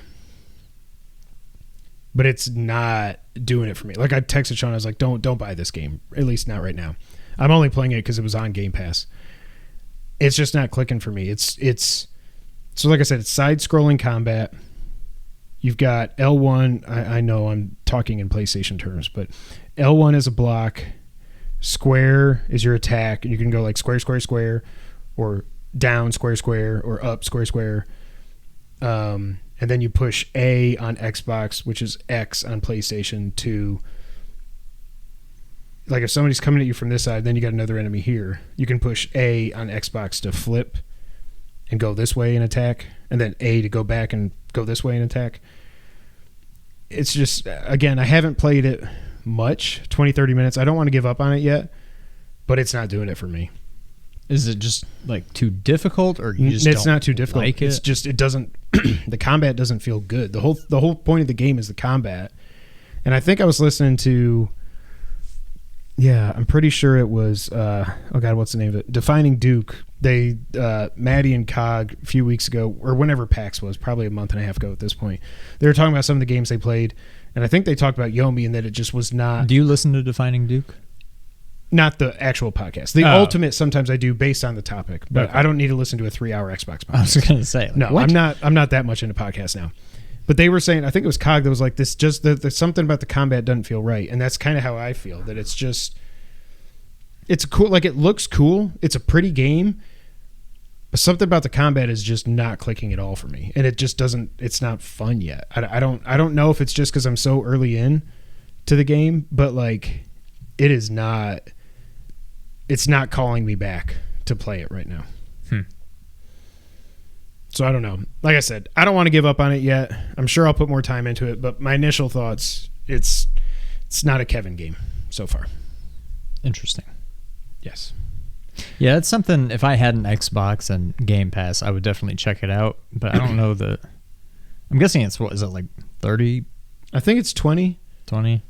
but it's not doing it for me. Like I texted Sean, I was like, don't buy this game, at least not right now. I'm only playing it because it was on Game Pass. It's just not clicking for me. It's so like I said, it's side-scrolling combat. You've got L1. I know I'm talking in PlayStation terms, but L1 is a block. Square is your attack. And you can go like square, square, square, or down, square, square, or up, square, square. And then you push A on Xbox, which is X on PlayStation, to, like if somebody's coming at you from this side, then you got another enemy here. You can push A on Xbox to flip and go this way and attack, and then A to go back and go this way and attack. It's just, again, I haven't played it much, 20, 30 minutes. I don't want to give up on it yet, but it's not doing it for me. Is it just like too difficult, or you just it's not too difficult. Like it? It's just, it doesn't, the combat doesn't feel good. The whole point of the game is the combat. And I think I was listening to, yeah, I'm pretty sure it was, oh God, what's the name of it? Defining Duke. They, Maddie and Cog a few weeks ago, or whenever PAX was, probably a month and a half ago at this point, they were talking about some of the games they played, and I think they talked about Yomi and that it just was not... Do you listen to Defining Duke? Not the actual podcast. The ultimate sometimes I do based on the topic, but okay. I don't need to listen to a 3-hour Xbox podcast. I was going to say. Like, no, what? I'm not that much into podcasts now. But they were saying, I think it was Cog that was like, this just, there's something about the combat doesn't feel right, and that's kind of how I feel, that it's just... It's cool, like it looks cool. It's a pretty game, but something about the combat is just not clicking at all for me, and it just doesn't. It's not fun yet. I don't know if it's just because I'm so early in to the game, but like it is not. It's not calling me back to play it right now. So I don't know. Like I said, I don't want to give up on it yet. I'm sure I'll put more time into it, but my initial thoughts, it's not a Kevin game so far. Interesting. Yes. Yeah, it's something, if I had an Xbox and Game Pass, I would definitely check it out, but I don't know that... I'm guessing it's, what is it, like 30? I think it's 20. 20?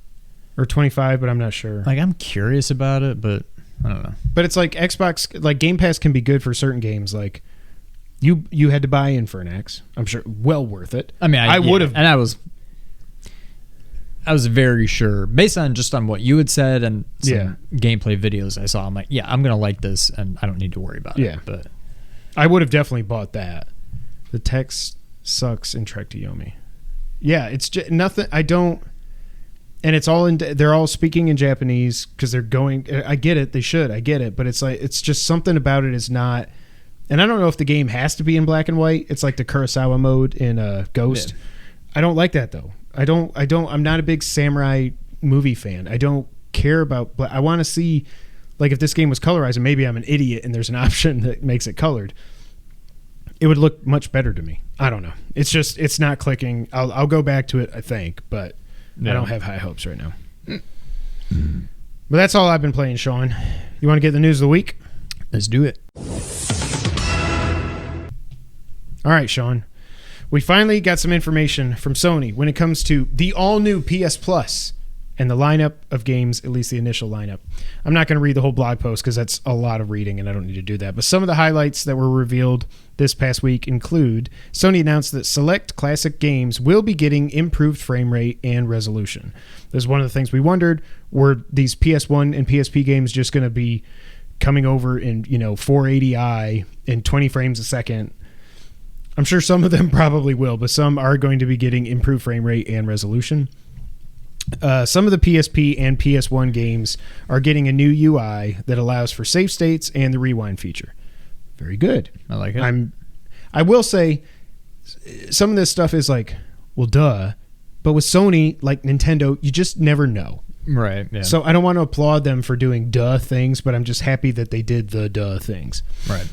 Or 25, but I'm not sure. Like, I'm curious about it, but I don't know. But it's like Xbox, like Game Pass can be good for certain games. Like, you had to buy in for an X. I'm sure, well worth it. I mean, I would have... And I was very sure, based on just on what you had said and some gameplay videos I saw, I'm like, yeah, I'm going to like this, and I don't need to worry about it. But I would have definitely bought that. The text sucks in Trek to Yomi. Yeah, it's just nothing. I don't... And it's all in... They're all speaking in Japanese because they're going... I get it. They should. I get it. But it's like... It's just something about it is not... And I don't know if the game has to be in black and white. It's like the Kurosawa mode in Ghost. Yeah. I don't like that, though. I'm not a big samurai movie fan. I don't care about, I want to see, like if this game was colorized, and maybe I'm an idiot and there's an option that makes it colored, it would look much better to me. I don't know. It's just, it's not clicking. I'll go back to it, I think, but I don't have high hopes right now. But that's all I've been playing, Sean. You want to get the news of the week? Let's do it. All right, Sean. We finally got some information from Sony when it comes to the all-new PS Plus and the lineup of games, at least the initial lineup. I'm not going to read the whole blog post because that's a lot of reading and I don't need to do that. But some of the highlights that were revealed this past week include Sony announced that select classic games will be getting improved frame rate and resolution. This is one of the things we wondered. Were these PS1 and PSP games just going to be coming over in 480i in 20 frames a second? I'm sure some of them probably will, but some are going to be getting improved frame rate and resolution. Some of the PSP and PS1 games are getting a new UI that allows for save states and the rewind feature. Very good. I like it. I will say some of this stuff is like, well, duh. But with Sony, like Nintendo, you just never know. Right. Yeah. So I don't want to applaud them for doing duh things, but I'm just happy that they did the duh things. Right.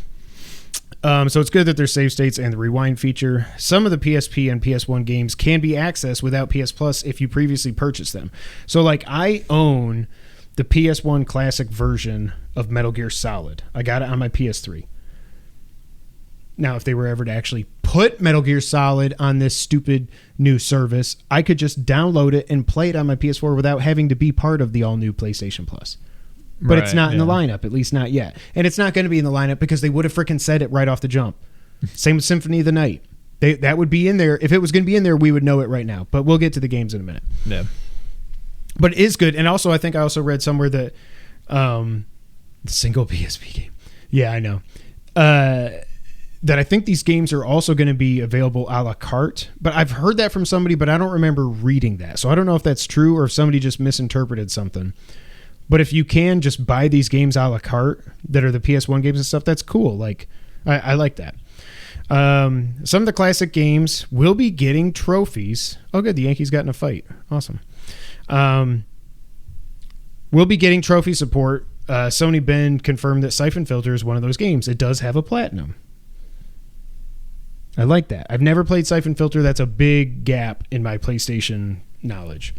So it's good that there's save states and the rewind feature. Some of the PSP and PS1 games can be accessed without PS Plus if you previously purchased them. So like I own the PS1 classic version of Metal Gear Solid. I got it on my PS3. Now, if they were ever to actually put Metal Gear Solid on this stupid new service, I could just download it and play it on my PS4 without having to be part of the all-new PlayStation Plus. But it's not in the lineup, at least not yet. And it's not going to be in the lineup because they would have freaking said it right off the jump. Same with Symphony of the Night. That would be in there. If it was going to be in there, we would know it right now. But we'll get to the games in a minute. Yeah. But it is good. And also, I think I also read somewhere that single PSP game. Yeah, I know. That I think these games are also going to be available a la carte. But I've heard that from somebody, but I don't remember reading that. So I don't know if that's true or if somebody just misinterpreted something. But if you can just buy these games a la carte that are the PS1 games and stuff, that's cool. Like, I like that. Some of the classic games will be getting trophies. Oh, good. The Yankees got in a fight. Awesome. We'll be getting trophy support. Sony Bend confirmed that Siphon Filter is one of those games. It does have a platinum. I like that. I've never played Siphon Filter. That's a big gap in my PlayStation knowledge.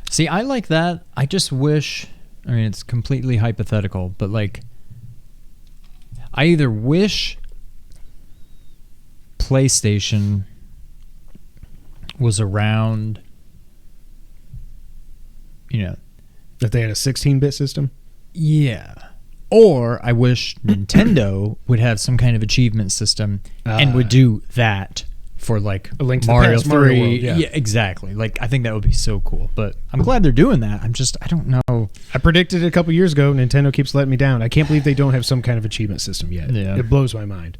See, I like that. I just wish, I mean, it's completely hypothetical, but like, I either wish PlayStation was around, you know, if they had a 16-bit system? Yeah. Or I wish Nintendo would have some kind of achievement system and would do that for like A Link to the Mario Past, 3. Mario World, yeah. Exactly. Like, I think that would be so cool. But I'm glad they're doing that. I don't know. I predicted it a couple years ago. Nintendo keeps letting me down. I can't believe they don't have some kind of achievement system yet. Yeah. It blows my mind.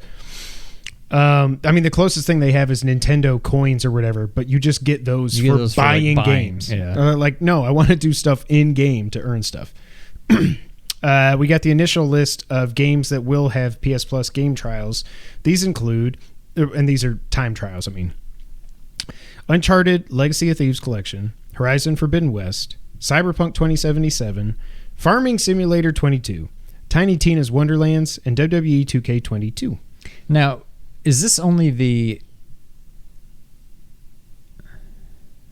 I mean, the closest thing they have is Nintendo coins or whatever, but you just get those for buying games. Yeah. Like, no, I want to do stuff in-game to earn stuff. We got the initial list of games that will have PS Plus game trials. These include, and these are time trials, I mean, Uncharted Legacy of Thieves Collection, Horizon Forbidden West, Cyberpunk 2077, Farming Simulator 22, Tiny Tina's Wonderlands, and WWE 2K22. Now, is this only the...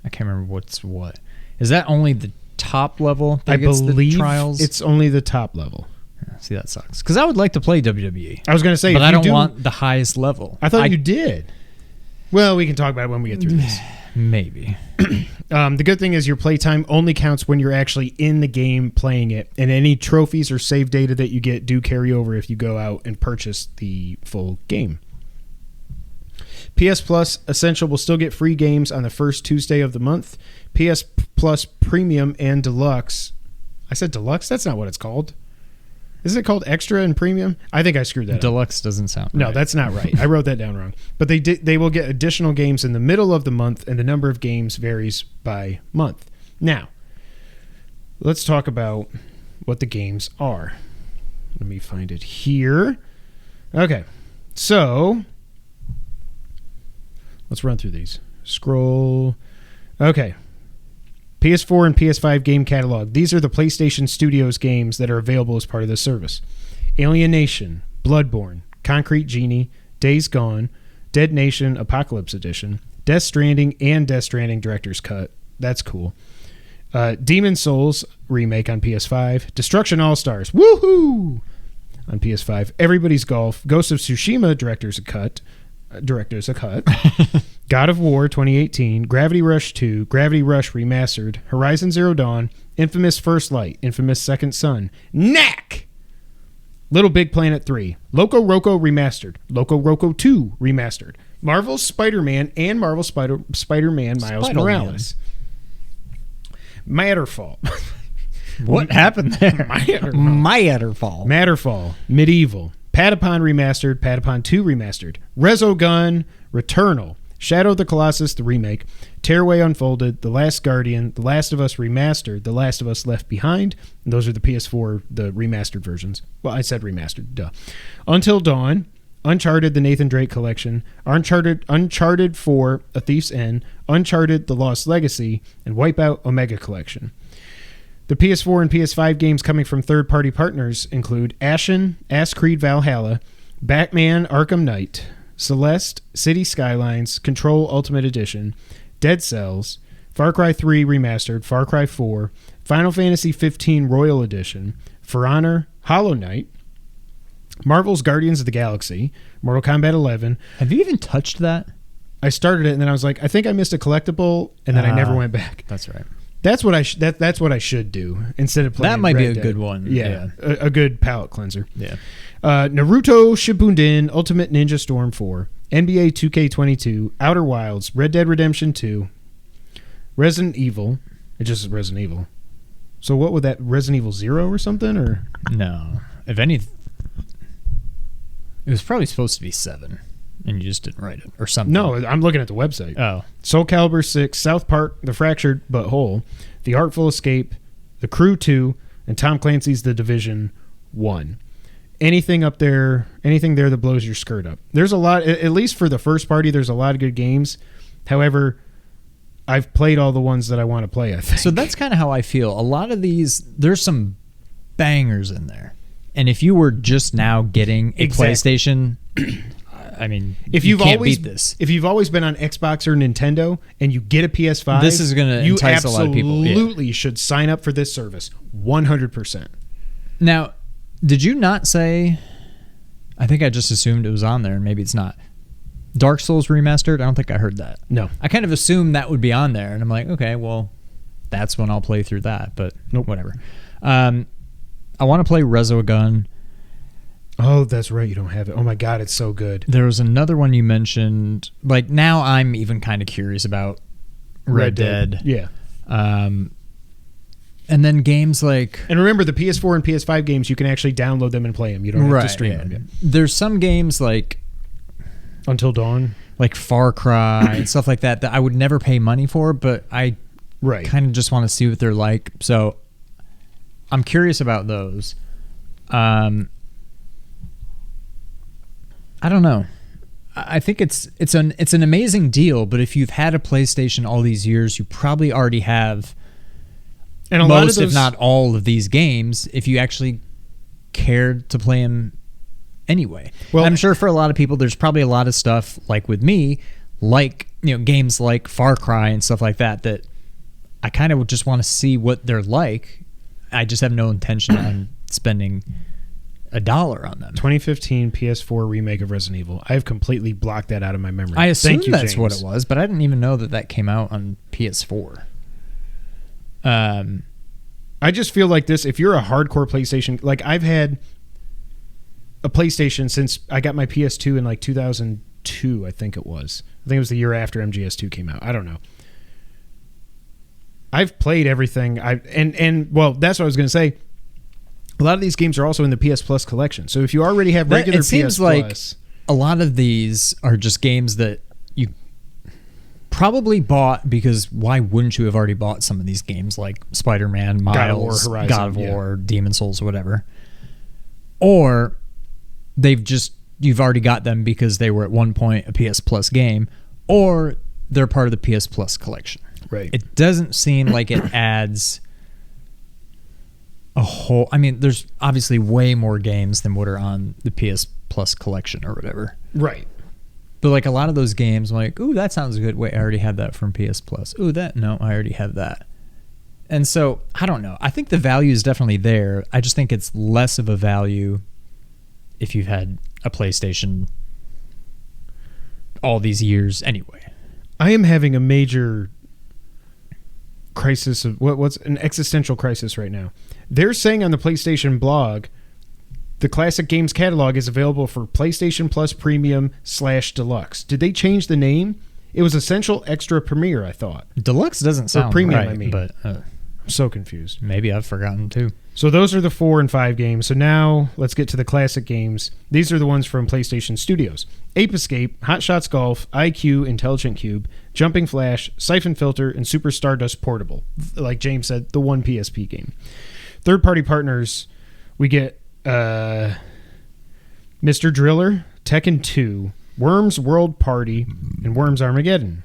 I can't remember what's what. Is that only the top level that I gets believe the trials? it's only the top level. See, that sucks. Because I would like to play WWE. I was going to say, but if I you don't want the highest level. I thought you did. Well, we can talk about it when we get through this. Maybe. The good thing is your playtime only counts when you're actually in the game playing it, and any trophies or save data that you get do carry over if you go out and purchase the full game. PS Plus Essential will still get free games on the first Tuesday of the month. PS Plus Premium and Deluxe. I said Deluxe? That's not what it's called. Isn't it called Extra and Premium? I think I screwed that up. Deluxe doesn't sound right. No, that's not right. I wrote that down wrong. But they will get additional games in the middle of the month, and the number of games varies by month. Now, let's talk about what the games are. Let me find it here. Okay. So, let's run through these. Scroll. Okay. PS4 and PS5 game catalog. These are the PlayStation Studios games that are available as part of this service. Alienation, Bloodborne, Concrete Genie, Days Gone, Dead Nation Apocalypse Edition, Death Stranding and Death Stranding Director's Cut. That's cool. Demon Souls remake on PS5. Destruction All-Stars. Woohoo! On PS5. Everybody's Golf. Ghost of Tsushima Director's Cut. God of War 2018, Gravity Rush 2, Gravity Rush Remastered, Horizon Zero Dawn, Infamous First Light, Infamous Second Son, Knack! Little Big Planet 3, Loco Roco Remastered, Loco Roco 2 Remastered, Marvel's Spider-Man and Marvel Spider-Man Miles Morales. Matterfall. What happened there? Matterfall. Matterfall. Medieval. Patapon Remastered, Patapon 2 Remastered, Resogun, Returnal, Shadow of the Colossus, the remake, Tearaway Unfolded, The Last Guardian, The Last of Us Remastered, The Last of Us Left Behind. And those are the PS4, the remastered versions. Well, I said remastered, duh. Until Dawn, Uncharted, the Nathan Drake Collection, Uncharted 4, A Thief's End, Uncharted, The Lost Legacy, and Wipeout Omega Collection. The PS4 and PS5 games coming from third-party partners include Ashen, Ass Creed Valhalla, Batman Arkham Knight, Celeste, City Skylines, Control Ultimate Edition, Dead Cells, Far Cry 3 Remastered, Far Cry 4, Final Fantasy 15 Royal Edition, For Honor, Hollow Knight, Marvel's Guardians of the Galaxy, Mortal Kombat 11. Have you even touched that? I started it and then I was like, I think I missed a collectible, and then I never went back. That's right. That's what that's what I should do instead of playing. That might Red be a Dead. good one. Yeah. A good palate cleanser. Yeah. Naruto Shippuden, Ultimate Ninja Storm 4, NBA 2K22, Outer Wilds, Red Dead Redemption 2, Resident Evil. It just is Resident Evil. So what would that, Resident Evil 0 or something? Or No. If any, it was probably supposed to be 7, and you just didn't write it or something. No, I'm looking at the website. Oh. Soul Calibur 6, South Park, The Fractured But Whole, The Artful Escape, The Crew 2, and Tom Clancy's The Division 1. Anything up there, anything there that blows your skirt up. There's a lot, at least for the first party, there's a lot of good games. However, I've played all the ones that I want to play, I think. So that's kind of how I feel. A lot of these, there's some bangers in there. And if you were just now getting a PlayStation, I mean, if you you've can't always beat this. If you've always been on Xbox or Nintendo and you get a PS5, This is going to entice a lot of people. You absolutely should sign up for this service 100%. Now, did you not say, I think I just assumed it was on there, and maybe it's not, Dark Souls Remastered? I don't think I heard that. No. I kind of assumed that would be on there, and I'm like, okay, well, that's when I'll play through that, but Nope. whatever. I want to play Resogun. Oh, that's right. You don't have it. Oh, my God. It's so good. There was another one you mentioned. Like, now I'm even kind of curious about Red Dead. Yeah. And then games like... And remember, the PS4 and PS5 games, you can actually download them and play them. You don't have to stream them yet. There's some games like... Until Dawn. Like Far Cry and stuff like that I would never pay money for, but I kind of just want to see what they're like. So I'm curious about those. I don't know. I think it's an amazing deal, but if you've had a PlayStation all these years, you probably already have and a most, lot of those, if not all, of these games. If you actually cared to play them anyway, well, I'm sure for a lot of people, there's probably a lot of stuff like with me, like games like Far Cry and stuff like that that I kind of would just want to see what they're like. I just have no intention on spending $1 on them. 2015 PS4 remake of Resident Evil. I've completely blocked that out of my memory. I assume Thank you, that's James. what it was, but I didn't even know that came out on PS4. I just feel like this, if you're a hardcore PlayStation, like I've had a PlayStation since I got my PS2 in like 2002, I think it was. I think it was the year after MGS2 came out. I don't know. I've played everything. Well, that's what I was going to say. A lot of these games are also in the PS Plus collection. So if you already have regular PS Plus... It seems like a lot of these are just games that you probably bought because why wouldn't you have already bought some of these games like Spider-Man, Miles, God of War, Horizon, God of War, Demon Souls, whatever. Or you've already got them because they were at one point a PS Plus game, or they're part of the PS Plus collection. Right. It doesn't seem like it adds a whole... I mean, there's obviously way more games than what are on the PS Plus collection or whatever. Right. But like a lot of those games, I'm like, ooh, that sounds good. Wait, I already have that from PS Plus. Ooh, no, I already have that. And so, I don't know. I think the value is definitely there. I just think it's less of a value if you've had a PlayStation all these years anyway. I am having a major crisis of what's an existential crisis right now. They're saying on the PlayStation blog, the classic games catalog is available for PlayStation Plus Premium /Deluxe. Did they change the name? It was Essential Extra Premier, I thought. Deluxe doesn't sound premium, right, I mean. but So confused. Maybe I've forgotten too. So those are the 4 and 5 games. So now let's get to the classic games. These are the ones from PlayStation Studios. Ape Escape, Hot Shots Golf, IQ, Intelligent Cube, Jumping Flash, Siphon Filter, and Super Stardust Portable. Like James said, the one PSP game. Third-party partners, we get Mr. Driller, Tekken 2, Worms World Party, and Worms Armageddon.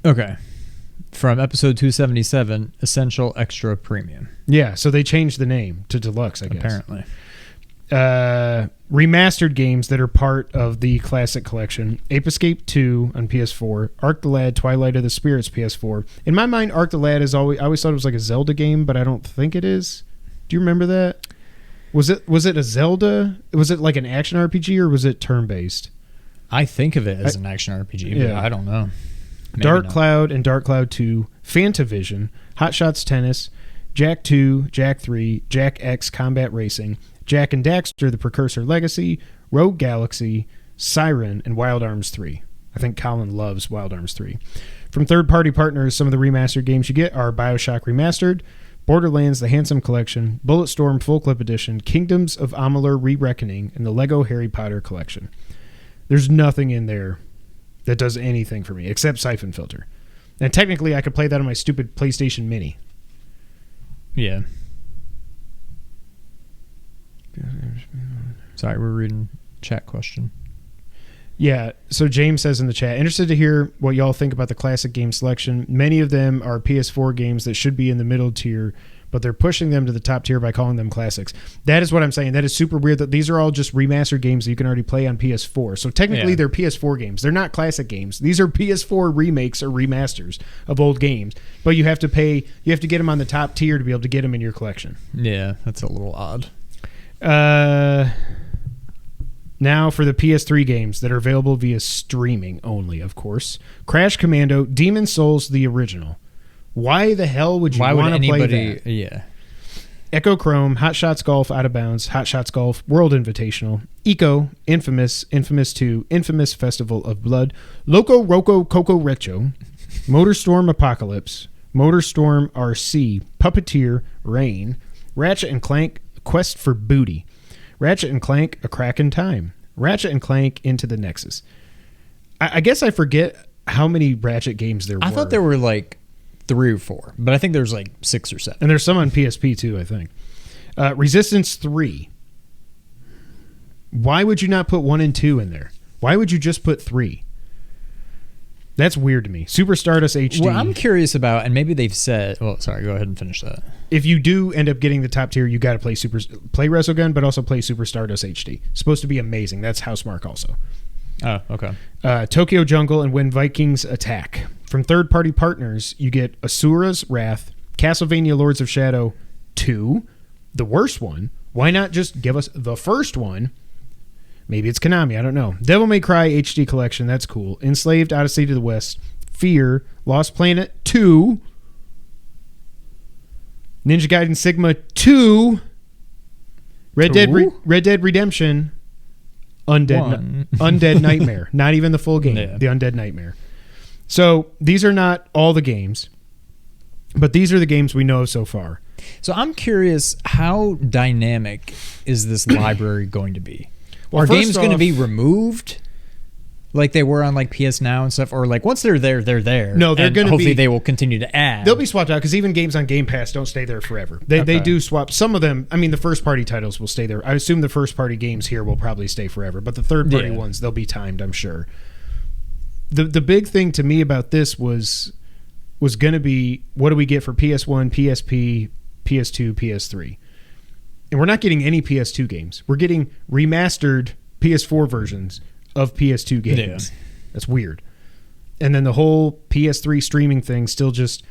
Okay. From episode 277, Essential Extra Premium. Yeah, so they changed the name to Deluxe, I guess. Apparently. Remastered games that are part of the Classic Collection. Ape Escape 2 on PS4. Arc the Lad, Twilight of the Spirits, PS4. In my mind, Arc the Lad is always... I always thought it was like a Zelda game, but I don't think it is. Do you remember that? Was it a Zelda? Was it like an action RPG, or was it turn-based? I think of it as an action RPG, but I don't know. Maybe Dark not. Cloud and Dark Cloud 2, Fantavision, Hot Shots Tennis, Jack 2, Jack 3, Jack X Combat Racing, Jack and Daxter, The Precursor Legacy, Rogue Galaxy, Siren, and Wild Arms 3. I think Colin loves Wild Arms 3. From third-party partners, some of the remastered games you get are BioShock Remastered, Borderlands The Handsome Collection, Bulletstorm Full Clip Edition, Kingdoms of Amalur Re-Reckoning, and the Lego Harry Potter Collection. There's nothing in there that does anything for me except Siphon Filter. And technically, I could play that on my stupid PlayStation Mini. Yeah. Sorry, we're reading chat question. Yeah, so James says in the chat, interested to hear what y'all think about the classic game selection. Many of them are PS4 games that should be in the middle tier, but they're pushing them to the top tier by calling them classics. That is what I'm saying. That is super weird that these are all just remastered games that you can already play on PS4. So technically they're PS4 games. They're not classic games. These are PS4 remakes or remasters of old games, but you have to get them on the top tier to be able to get them in your collection. Yeah, that's a little odd. Now for the PS3 games that are available via streaming only, of course. Crash Commando, Demon's Souls, the original. Why the hell would you want to play that? Yeah. Echo Chrome, Hot Shots Golf, Out of Bounds, Hot Shots Golf, World Invitational, Eco, Infamous, Infamous 2, Infamous Festival of Blood, Loco Roco Coco Retro, Motorstorm Apocalypse, Motorstorm RC, Puppeteer, Rain, Ratchet and Clank, Quest for Booty, Ratchet and Clank, A Crack in Time, Ratchet and Clank, Into the Nexus. I guess I forget how many Ratchet games there were. I thought there were like 3 or 4, but I think there's like 6 or 7. And there's some on PSP too, I think. Resistance 3. Why would you not put 1 and 2 in there? Why would you just put 3? That's weird to me. Super Stardust HD. What I'm curious about, and maybe they've said... Well, sorry, go ahead and finish that. If you do end up getting the top tier, you got to play Resogun, but also play Super Stardust HD. It's supposed to be amazing. That's Housemarque also. Oh, okay. Tokyo Jungle and When Vikings Attack. From third-party partners, you get Asura's Wrath, Castlevania Lords of Shadow 2, the worst one. Why not just give us the first one? Maybe it's Konami, I don't know. Devil May Cry HD Collection, that's cool. Enslaved, Odyssey to the West, Fear, Lost Planet 2, Ninja Gaiden Sigma 2, Red Dead Redemption, Undead Nightmare. Not even the full game, The Undead Nightmare. So these are not all the games, but these are the games we know of so far. So I'm curious, how dynamic is this library going to be? Well, are games going to be removed like they were on like PS Now and stuff? Or like once they're there, they're there? No, they're going to be... Hopefully they will continue to add. They'll be swapped out because even games on Game Pass don't stay there forever. They do swap. Some of them, I mean, the first-party titles will stay there. I assume the first-party games here will probably stay forever, but the third-party ones, they'll be timed, I'm sure. The big thing to me about this was going to be, what do we get for PS1, PSP, PS2, PS3? And we're not getting any PS2 games. We're getting remastered PS4 versions of PS2 games. Yeah. That's weird. And then the whole PS3 streaming thing still just...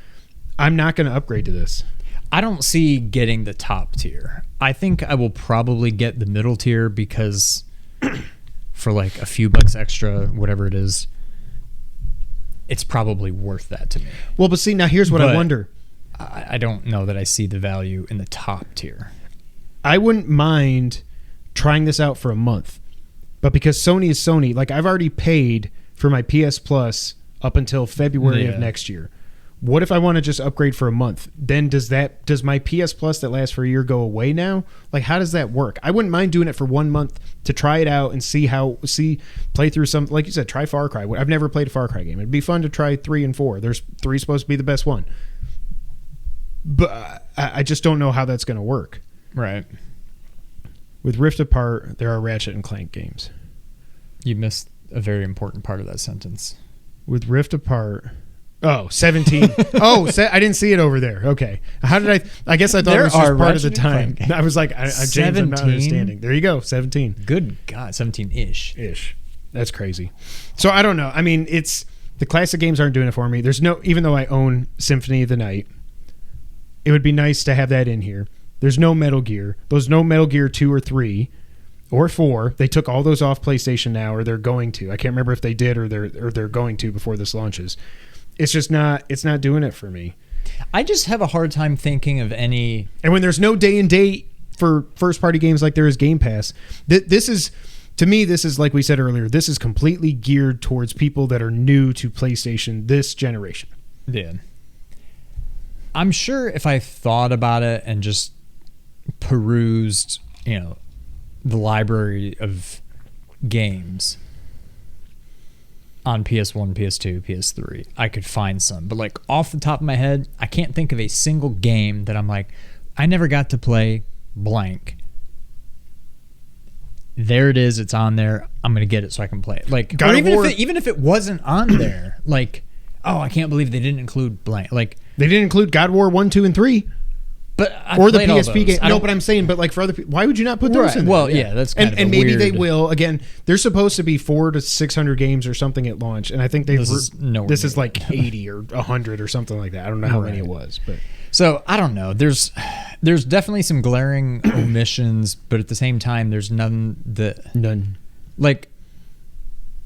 I'm not going to upgrade to this. I don't see getting the top tier. I think I will probably get the middle tier because for like a few bucks extra, whatever it is, it's probably worth that to me. Well, but see, now here's what I wonder. I don't know that I see the value in the top tier. I wouldn't mind trying this out for a month, but because Sony is Sony, like I've already paid for my PS Plus up until February of next year. What if I want to just upgrade for a month? Then does my PS Plus that lasts for a year go away now? Like, how does that work? I wouldn't mind doing it for 1 month to try it out and play through some, like you said, try Far Cry. I've never played a Far Cry game. It'd be fun to try 3 and 4. There's 3 supposed to be the best one. But I just don't know how that's going to work. Right. With Rift Apart, there are Ratchet and Clank games. You missed a very important part of that sentence. With Rift Apart... Oh, 17. I didn't see it over there. Okay. How did I guess I thought it was just part of the time. I was like, James, I'm not understanding. There you go, 17. Good God, 17-ish. Ish. That's crazy. So I don't know. I mean, it's the classic games aren't doing it for me. There's no, even though I own Symphony of the Night, it would be nice to have that in here. There's no Metal Gear. There's no Metal Gear 2 or 3 or 4. They took all those off PlayStation now, or they're going to. I can't remember if they did or they're going to before this launches. It's just not. It's not doing it for me. I just have a hard time thinking of any. And when there's no day and date for first party games like there is Game Pass, this is, to me, this is, like we said earlier, this is completely geared towards people that are new to PlayStation this generation. Yeah. I'm sure if I thought about it and just perused, the library of games on PS1, PS2, PS3, I could find some. But like off the top of my head, I can't think of a single game that I'm like, I never got to play blank. There it is. It's on there. I'm going to get it so I can play it. Like, or even if it wasn't on there, like, oh, I can't believe they didn't include blank. Like, they didn't include God of War 1, 2, and 3. But or the PSP game. No, but I'm saying, but like for other people, why would you not put those in there? Well, yeah, that's kind of and maybe weird. they will. Again, they're supposed to be 400 to 600 games or something at launch, and I think this is like 80 or 100 or something like that. I don't know how many it was, but so I don't know. There's definitely some glaring omissions, but at the same time, there's none like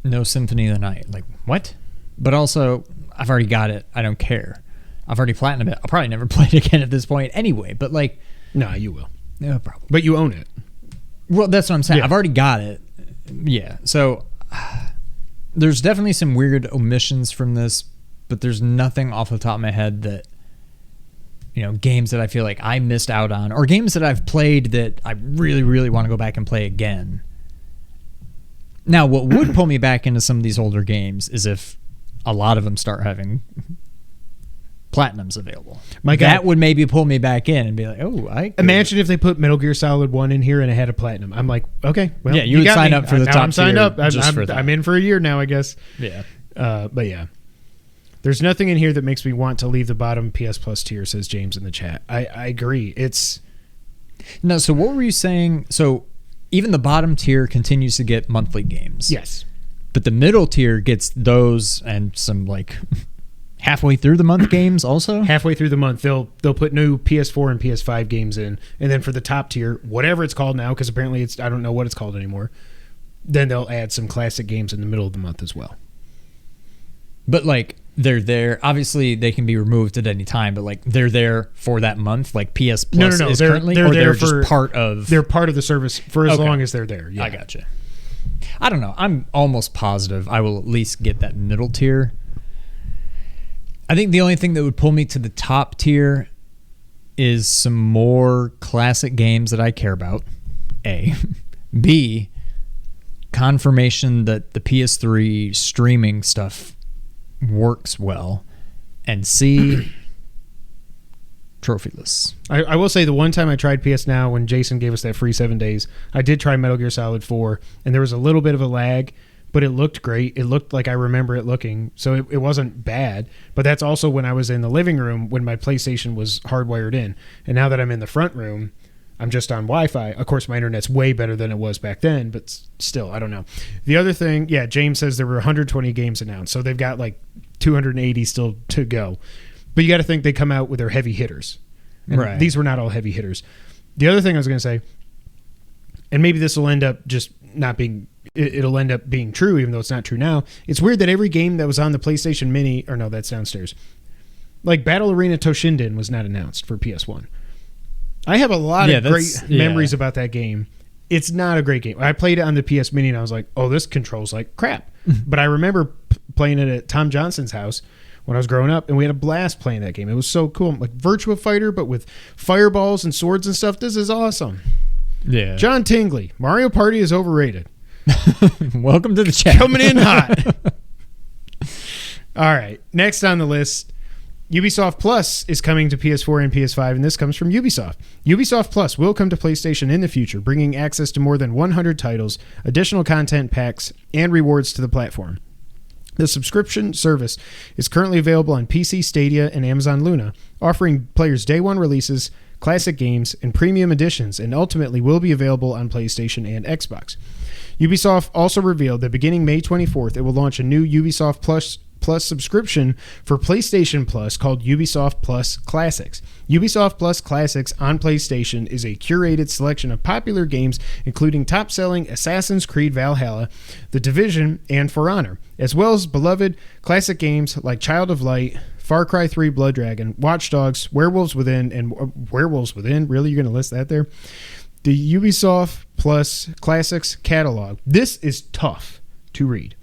no Symphony of the Night. Like what? But also, I've already got it. I don't care. I've already platinumed it. I'll probably never play it again at this point anyway, but like... No, you will. No problem. But you own it. Well, that's what I'm saying. Yeah. I've already got it. Yeah. So there's definitely some weird omissions from this, but there's nothing off the top of my head that, games that I feel like I missed out on, or games that I've played that I really, really want to go back and play again. Now, what would pull me back into some of these older games is if a lot of them start having... platinums available. That would maybe pull me back in and be like, imagine if they put Metal Gear Solid 1 in here and it had a platinum. I'm like, okay, well, yeah, you would sign up for the top tier. I'm signed up. I'm in for a year now, I guess. Yeah. But yeah, there's nothing in here that makes me want to leave the bottom PS Plus tier, says James in the chat. I agree. No, so what were you saying? So even the bottom tier continues to get monthly games. Yes. But the middle tier gets those and some like... halfway through the month games also? Halfway through the month, they'll put new PS4 and PS5 games in, and then for the top tier, whatever it's called now, because apparently I don't know what it's called anymore, then they'll add some classic games in the middle of the month as well. But like they're there. Obviously, they can be removed at any time, but like they're there for that month. Like PS Plus is currently, or they're just part of. They're part of the service for as long as they're there. Yeah. I gotcha. I don't know. I'm almost positive I will at least get that middle tier. I think the only thing that would pull me to the top tier is some more classic games that I care about. A. B. Confirmation that the PS3 streaming stuff works well. And C. Trophyless. I will say the one time I tried PS Now when Jason gave us that free 7 days, I did try Metal Gear Solid 4, and there was a little bit of a lag, but it looked great. It looked like I remember it looking, so it wasn't bad. But that's also when I was in the living room when my PlayStation was hardwired in. And now that I'm in the front room, I'm just on Wi-Fi. Of course, my internet's way better than it was back then, but still, I don't know. The other thing, yeah, James says there were 120 games announced, so they've got like 280 still to go. But you got to think they come out with their heavy hitters. And right. These were not all heavy hitters. The other thing I was going to say, and maybe this will end up just not being... It'll end up being true, even though it's not true now. It's weird that every game that was on the PlayStation Mini, or no, that's downstairs. Like Battle Arena Toshinden was not announced for PS1. I have a lot of great memories about that game. It's not a great game. I played it on the PS Mini and I was like, oh, this controls like crap. But I remember playing it at Tom Johnson's house when I was growing up, and we had a blast playing that game. It was so cool. Like Virtua Fighter, but with fireballs and swords and stuff. This is awesome. Yeah. John Tingley, Mario Party is overrated. Welcome to the chat. Coming in hot. All right. Next on the list, Ubisoft Plus is coming to PS4 and PS5, and this comes from Ubisoft. Ubisoft Plus will come to PlayStation in the future, bringing access to more than 100 titles, additional content packs, and rewards to the platform. The subscription service is currently available on PC, Stadia, and Amazon Luna, offering players day one releases, classic games, and premium editions, and ultimately will be available on PlayStation and Xbox. Ubisoft also revealed that beginning May 24th, it will launch a new Ubisoft Plus subscription for PlayStation Plus called Ubisoft Plus Classics. Ubisoft Plus Classics on PlayStation is a curated selection of popular games, including top-selling Assassin's Creed Valhalla, The Division, and For Honor, as well as beloved classic games like Child of Light, Far Cry 3 Blood Dragon, Watch Dogs, Werewolves Within, and Werewolves Within? Really? You're going to list that there? The Ubisoft Plus Classics catalog. This is tough to read.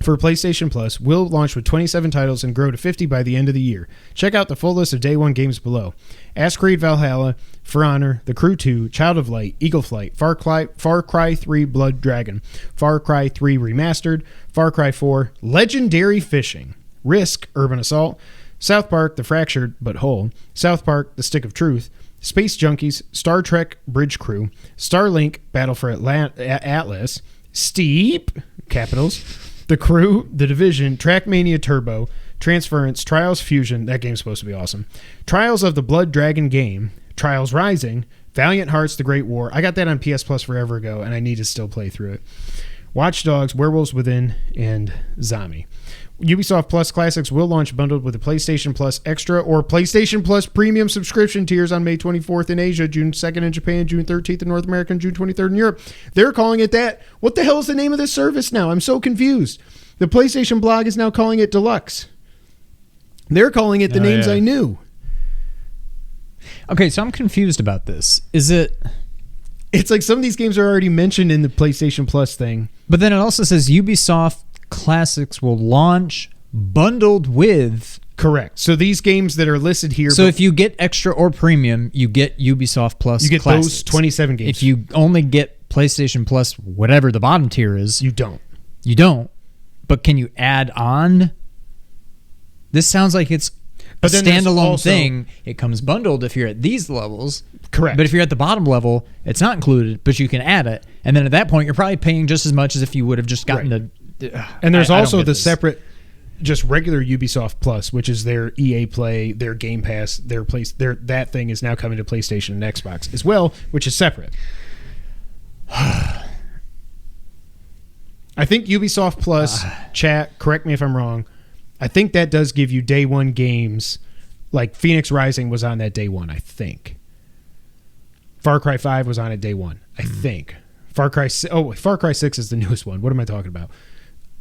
For PlayStation Plus, will launch with 27 titles and grow to 50 by the end of the year. Check out the full list of Day 1 games below. Assassin's Creed Valhalla, For Honor, The Crew 2, Child of Light, Eagle Flight, Far Cry 3 Blood Dragon, Far Cry 3 Remastered, Far Cry 4, Legendary Fishing, Risk, Urban Assault, South Park, The Fractured But Whole, South Park, The Stick of Truth, Space Junkies, Star Trek Bridge Crew, Starlink, Battle for Atlas, Steep, capitals, The Crew, The Division, Trackmania Turbo, Transference, Trials Fusion, that game's supposed to be awesome, Trials of the Blood Dragon game, Trials Rising, Valiant Hearts, The Great War. I got that on PS Plus forever ago, and I need to still play through it. Watch Dogs, Werewolves Within, and Zombie. Ubisoft Plus Classics will launch bundled with the PlayStation Plus Extra or PlayStation Plus Premium subscription tiers on May 24th in Asia, June 2nd in Japan, June 13th in North America, and June 23rd in Europe. They're calling it that. What the hell is the name of this service now? I'm so confused. The PlayStation blog is now calling it Deluxe. They're calling it the names I knew. Okay, so I'm confused about this. Is it... It's like some of these games are already mentioned in the PlayStation Plus thing. But then it also says Ubisoft Classics will launch bundled with... Correct. So these games that are listed here... So if you get Extra or Premium, you get Ubisoft Plus You get Classics. those 27 games. If you only get PlayStation Plus, whatever the bottom tier is... You don't. You don't. But can you add on? This sounds like it's a standalone thing. It comes bundled if you're at these levels. Correct. But if you're at the bottom level, it's not included, but you can add it. And then at that point, you're probably paying just as much as if you would have just gotten the... And there's also the separate, just regular Ubisoft Plus, which is their EA Play, their Game Pass, that thing is now coming to PlayStation and Xbox as well, which is separate. I think Ubisoft Plus, chat, correct me if I'm wrong, I think that does give you day one games, like Phoenix Rising was on that day one, I think. Far Cry 5 was on it day one, I think. Far Cry 6 is the newest one. What am I talking about?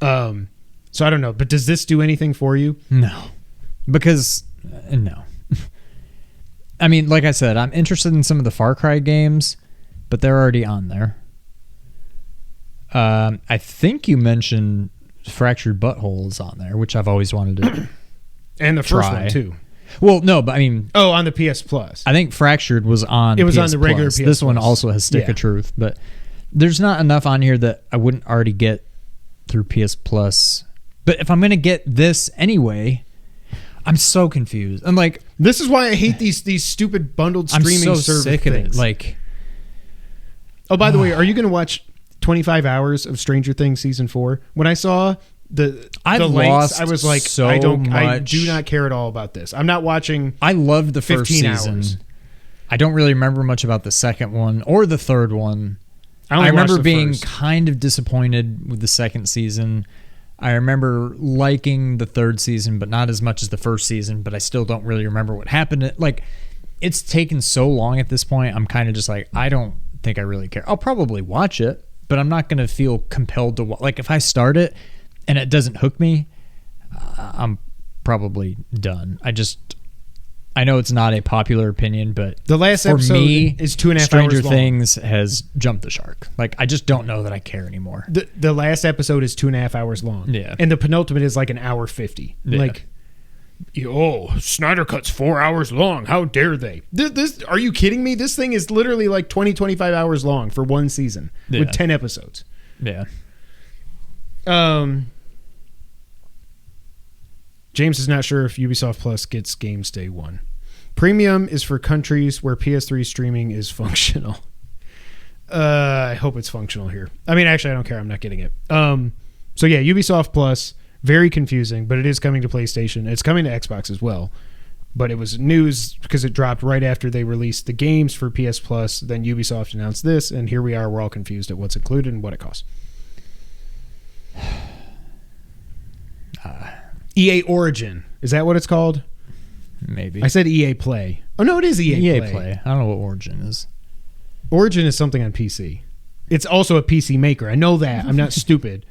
So I don't know, but does this do anything for you? No, because no. I mean, like I said, I'm interested in some of the Far Cry games, but they're already on there. I think you mentioned Fractured Butthole is on there, which I've always wanted to and the first one too. Well, no, but I mean... Oh, on the PS Plus. I think Fractured was on It was PS on the regular Plus. PS This one Plus. also has Stick of Truth, but there's not enough on here that I wouldn't already get through PS Plus. But if I'm going to get this anyway, I'm so confused. I'm like... This is why I hate these stupid bundled streaming I'm so service sick things. of it. Like... Oh, by the way, are you going to watch 25 hours of Stranger Things season 4? When I saw the lengths, I was like, I do not care at all about this. I'm not watching. I loved the first 15 season. hours. I don't really remember much about the second one or the third one. I remember being kind of disappointed with the second season. I remember liking the third season, but not as much as the first season. But I still don't really remember what happened. Like, it's taken so long at this point. I'm kind of just like, I don't think I really care. I'll probably watch it, but I'm not going to feel compelled to watch. Like, if I start it and it doesn't hook me, I'm probably done. I know it's not a popular opinion, but the last for episode me, is 2.5 Stranger hours long. Things has jumped the shark. Like, I just don't know that I care anymore. The last episode is 2.5 hours long. Yeah. And the penultimate is like an hour 50. Yeah. Like, Snyder Cut's 4 hours long. How dare they? This are you kidding me? This thing is literally like 25 hours long for one season with 10 episodes. Yeah. James is not sure if Ubisoft Plus gets games day one. Premium is for countries where PS3 streaming is functional. I hope it's functional here. I mean, actually, I don't care. I'm not getting it. So yeah, Ubisoft Plus, very confusing, but it is coming to PlayStation. It's coming to Xbox as well. But it was news because it dropped right after they released the games for PS Plus. Then Ubisoft announced this, and here we are. We're all confused at what's included and what it costs. EA Origin. Is that what it's called? Maybe. I said EA Play. Oh, no, it is EA Play. I don't know what Origin is. Origin is something on PC. It's also a PC maker. I know that. I'm not stupid.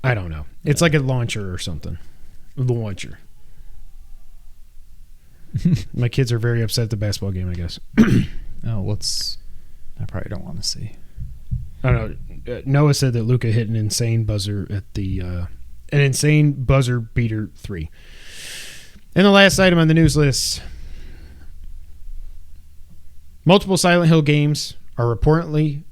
I don't know. It's like a launcher or something. Launcher. My kids are very upset at the basketball game, I guess. I probably don't want to see. I don't know. Noah said that Luka hit an insane buzzer at an insane buzzer beater 3. And the last item on the news list. Multiple Silent Hill games are reportedly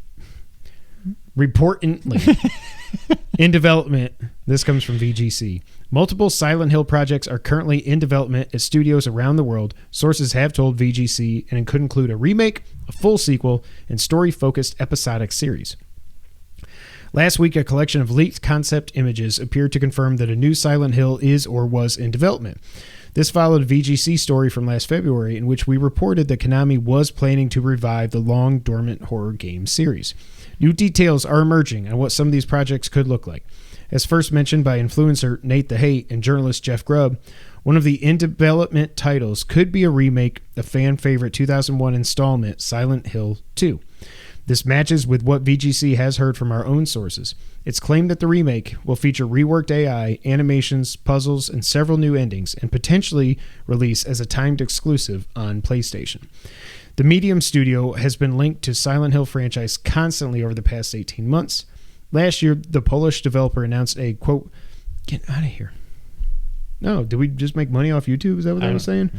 in development. This comes from VGC. Multiple Silent Hill projects are currently in development at studios around the world. Sources have told VGC, and it could include a remake, a full sequel, and story-focused episodic series. Last week, a collection of leaked concept images appeared to confirm that a new Silent Hill is or was in development. This followed a VGC story from last February in which we reported that Konami was planning to revive the long-dormant horror game series. New details are emerging on what some of these projects could look like. As first mentioned by influencer Nate the Hate and journalist Jeff Grubb, one of the in-development titles could be a remake of fan-favorite 2001 installment Silent Hill 2. This matches with what VGC has heard from our own sources. It's claimed that the remake will feature reworked AI, animations, puzzles, and several new endings, and potentially release as a timed exclusive on PlayStation. The Medium Studio has been linked to Silent Hill franchise constantly over the past 18 months. Last year, the Polish developer announced a, quote, get out of here. No, did we just make money off YouTube? Is that what I was saying?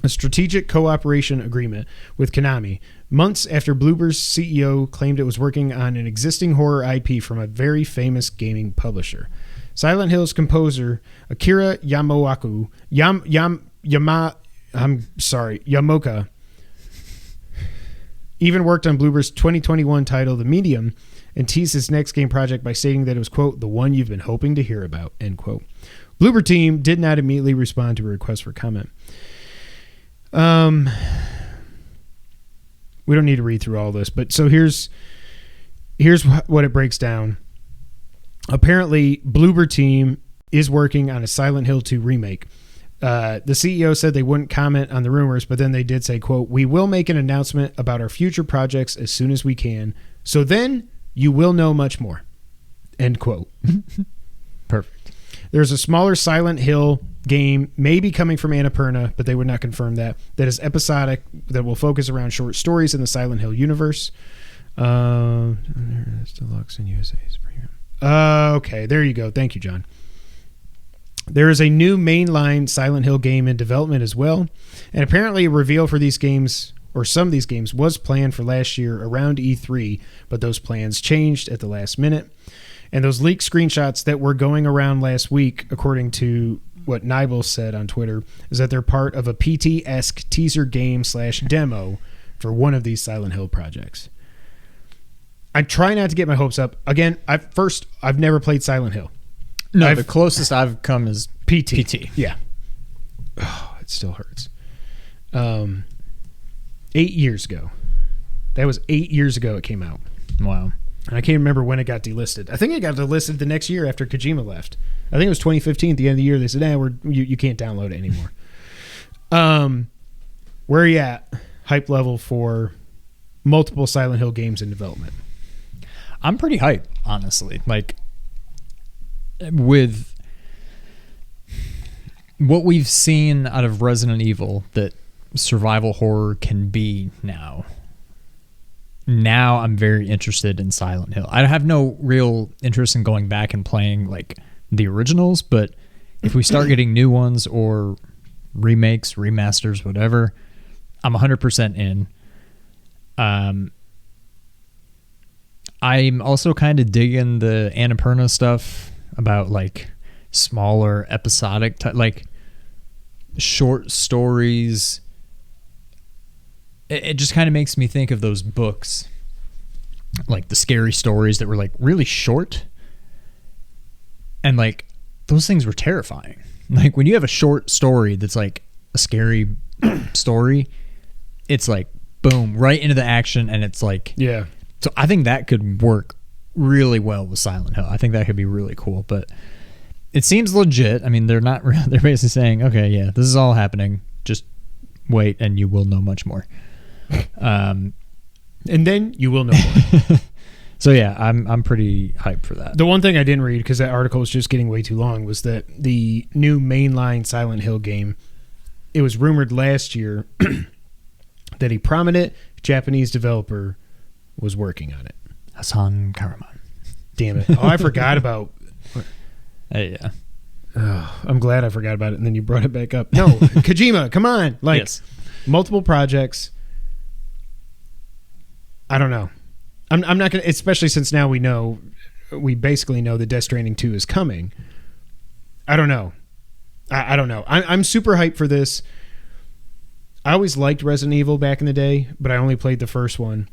A strategic cooperation agreement with Konami, months after Bloober's CEO claimed it was working on an existing horror IP from a very famous gaming publisher. Silent Hill's composer Akira Yamaoka even worked on Bloober's 2021 title The Medium and teased his next game project by stating that it was, quote, the one you've been hoping to hear about, end quote. Bloober team did not immediately respond to a request for comment. We don't need to read through all this, but so here's what it breaks down. Apparently, Bloober team is working on a Silent Hill 2 remake. The CEO said they wouldn't comment on the rumors, but then they did say, quote, we will make an announcement about our future projects as soon as we can. So then you will know much more, end quote. Perfect. There's a smaller Silent Hill game, maybe coming from Annapurna, but they would not confirm that is episodic, that will focus around short stories in the Silent Hill universe. Deluxe and USA's premium. Okay, there you go. Thank you, John. There is a new mainline Silent Hill game in development as well, and apparently a reveal for these games, or some of these games, was planned for last year around E3, but those plans changed at the last minute. And those leaked screenshots that were going around last week, according to what Nibel said on Twitter, is that they're part of a PT-esque teaser game / demo for one of these Silent Hill projects. I'm trying not to get my hopes up. Again, I've never played Silent Hill. No, the closest I've come is PT. Yeah. Oh, it still hurts. 8 years ago. That was 8 years ago it came out. Wow. And I can't remember when it got delisted. I think it got delisted the next year after Kojima left. I think it was 2015 at the end of the year. They said, you can't download it anymore. Where are you at? Hype level for multiple Silent Hill games in development. I'm pretty hyped, honestly. Like, with what we've seen out of Resident Evil that survival horror can be now I'm very interested in Silent Hill. I have no real interest in going back and playing like the originals, but if we start getting new ones or remakes, remasters, whatever, I'm 100% in. I'm also kind of digging the Annapurna stuff about like smaller episodic like short stories. It just kind of makes me think of those books, like the scary stories that were like really short, and like those things were terrifying. Like when you have a short story that's like a scary story, it's like boom, right into the action, and it's like, yeah. So I think that could work really well with Silent Hill. I think that could be really cool, but it seems legit. I mean, they're basically saying, okay, yeah, this is all happening. Just wait and you will know much more. And then you will know more. So yeah, I'm pretty hyped for that. The one thing I didn't read, because that article was just getting way too long, was that the new mainline Silent Hill game, it was rumored last year that a prominent Japanese developer was working on it. Hasan Karaman. Damn it. Oh, I forgot about... Yeah. Oh, I'm glad I forgot about it, and then you brought it back up. No, Kojima, come on. Like, yes. Multiple projects. I don't know. I'm not going to... Especially since now we basically know that Death Stranding 2 is coming. I don't know. I don't know. I'm super hyped for this. I always liked Resident Evil back in the day, but I only played the first one.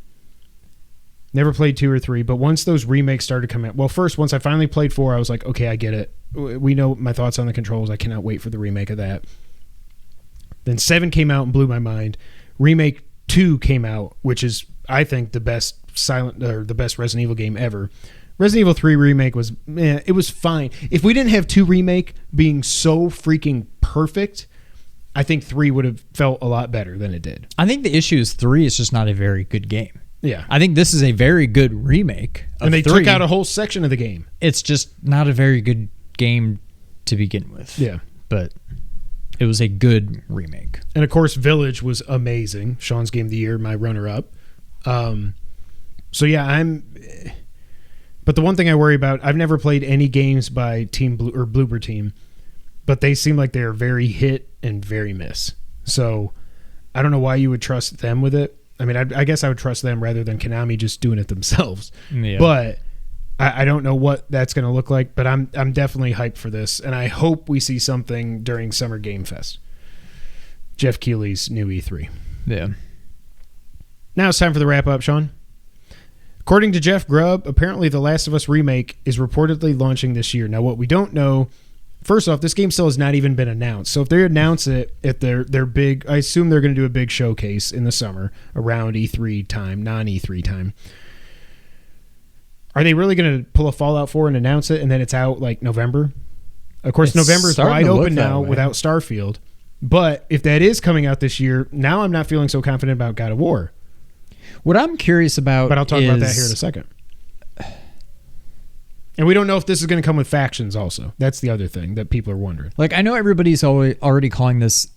Never played 2 or 3, but once those remakes started coming out... Well, first, once I finally played 4, I was like, okay, I get it. We know my thoughts on the controls. I cannot wait for the remake of that. Then 7 came out and blew my mind. Remake 2 came out, which is, I think, the best the best Resident Evil game ever. Resident Evil 3 remake was, it was fine. If we didn't have 2 remake being so freaking perfect, I think 3 would have felt a lot better than it did. I think the issue is 3 is just not a very good game. Yeah. I think this is a very good remake of And they 3. took out a whole section of the game. It's just not a very good game to begin with. Yeah. But it was a good remake. And of course, Village was amazing. Sean's Game of the Year, my runner-up. So yeah, but the one thing I worry about, I've never played any games by Team Blue or Bloober Team, but they seem like they're very hit and very miss. So I don't know why you would trust them with it. I mean, I guess I would trust them rather than Konami just doing it themselves. Yeah. But I don't know what that's going to look like, but I'm definitely hyped for this, and I hope we see something during Summer Game Fest. Jeff Keighley's new E3. Yeah. Now it's time for the wrap-up, Sean. According to Jeff Grubb, apparently The Last of Us remake is reportedly launching this year. Now, what we don't know, first off, this game still has not even been announced. So if they announce it at their big, I assume they're going to do a big showcase in the summer around E3 time, non-E3 time. Are they really going to pull a Fallout 4 and announce it, and then it's out like November? Of course, November is wide open now without Starfield. But if that is coming out this year, now I'm not feeling so confident about God of War. What I'm curious about, but I'll talk about that here in a second. And we don't know if this is going to come with factions also. That's the other thing that people are wondering. Like, I know everybody's already calling this,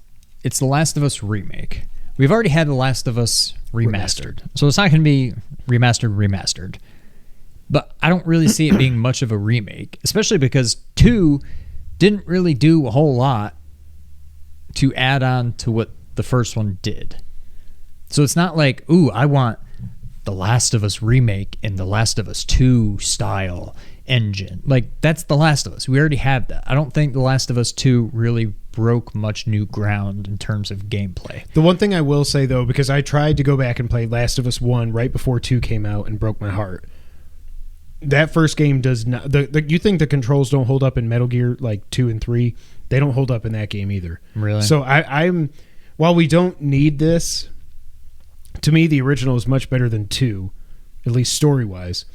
it's The Last of Us remake. We've already had The Last of Us remastered. So it's not going to be remastered. But I don't really see it being much of a remake, especially because 2 didn't really do a whole lot to add on to what the first one did. So it's not like, ooh, I want The Last of Us remake in The Last of Us 2 style engine. Like, that's The Last of Us. We already have that. I don't think The Last of Us 2 really broke much new ground in terms of gameplay. The one thing I will say, though, because I tried to go back and play Last of Us 1 right before 2 came out and broke my heart. That first game does not... you think the controls don't hold up in Metal Gear, like 2 and 3? They don't hold up in that game either. Really? So I'm... While we don't need this... To me, the original is much better than 2, at least story-wise.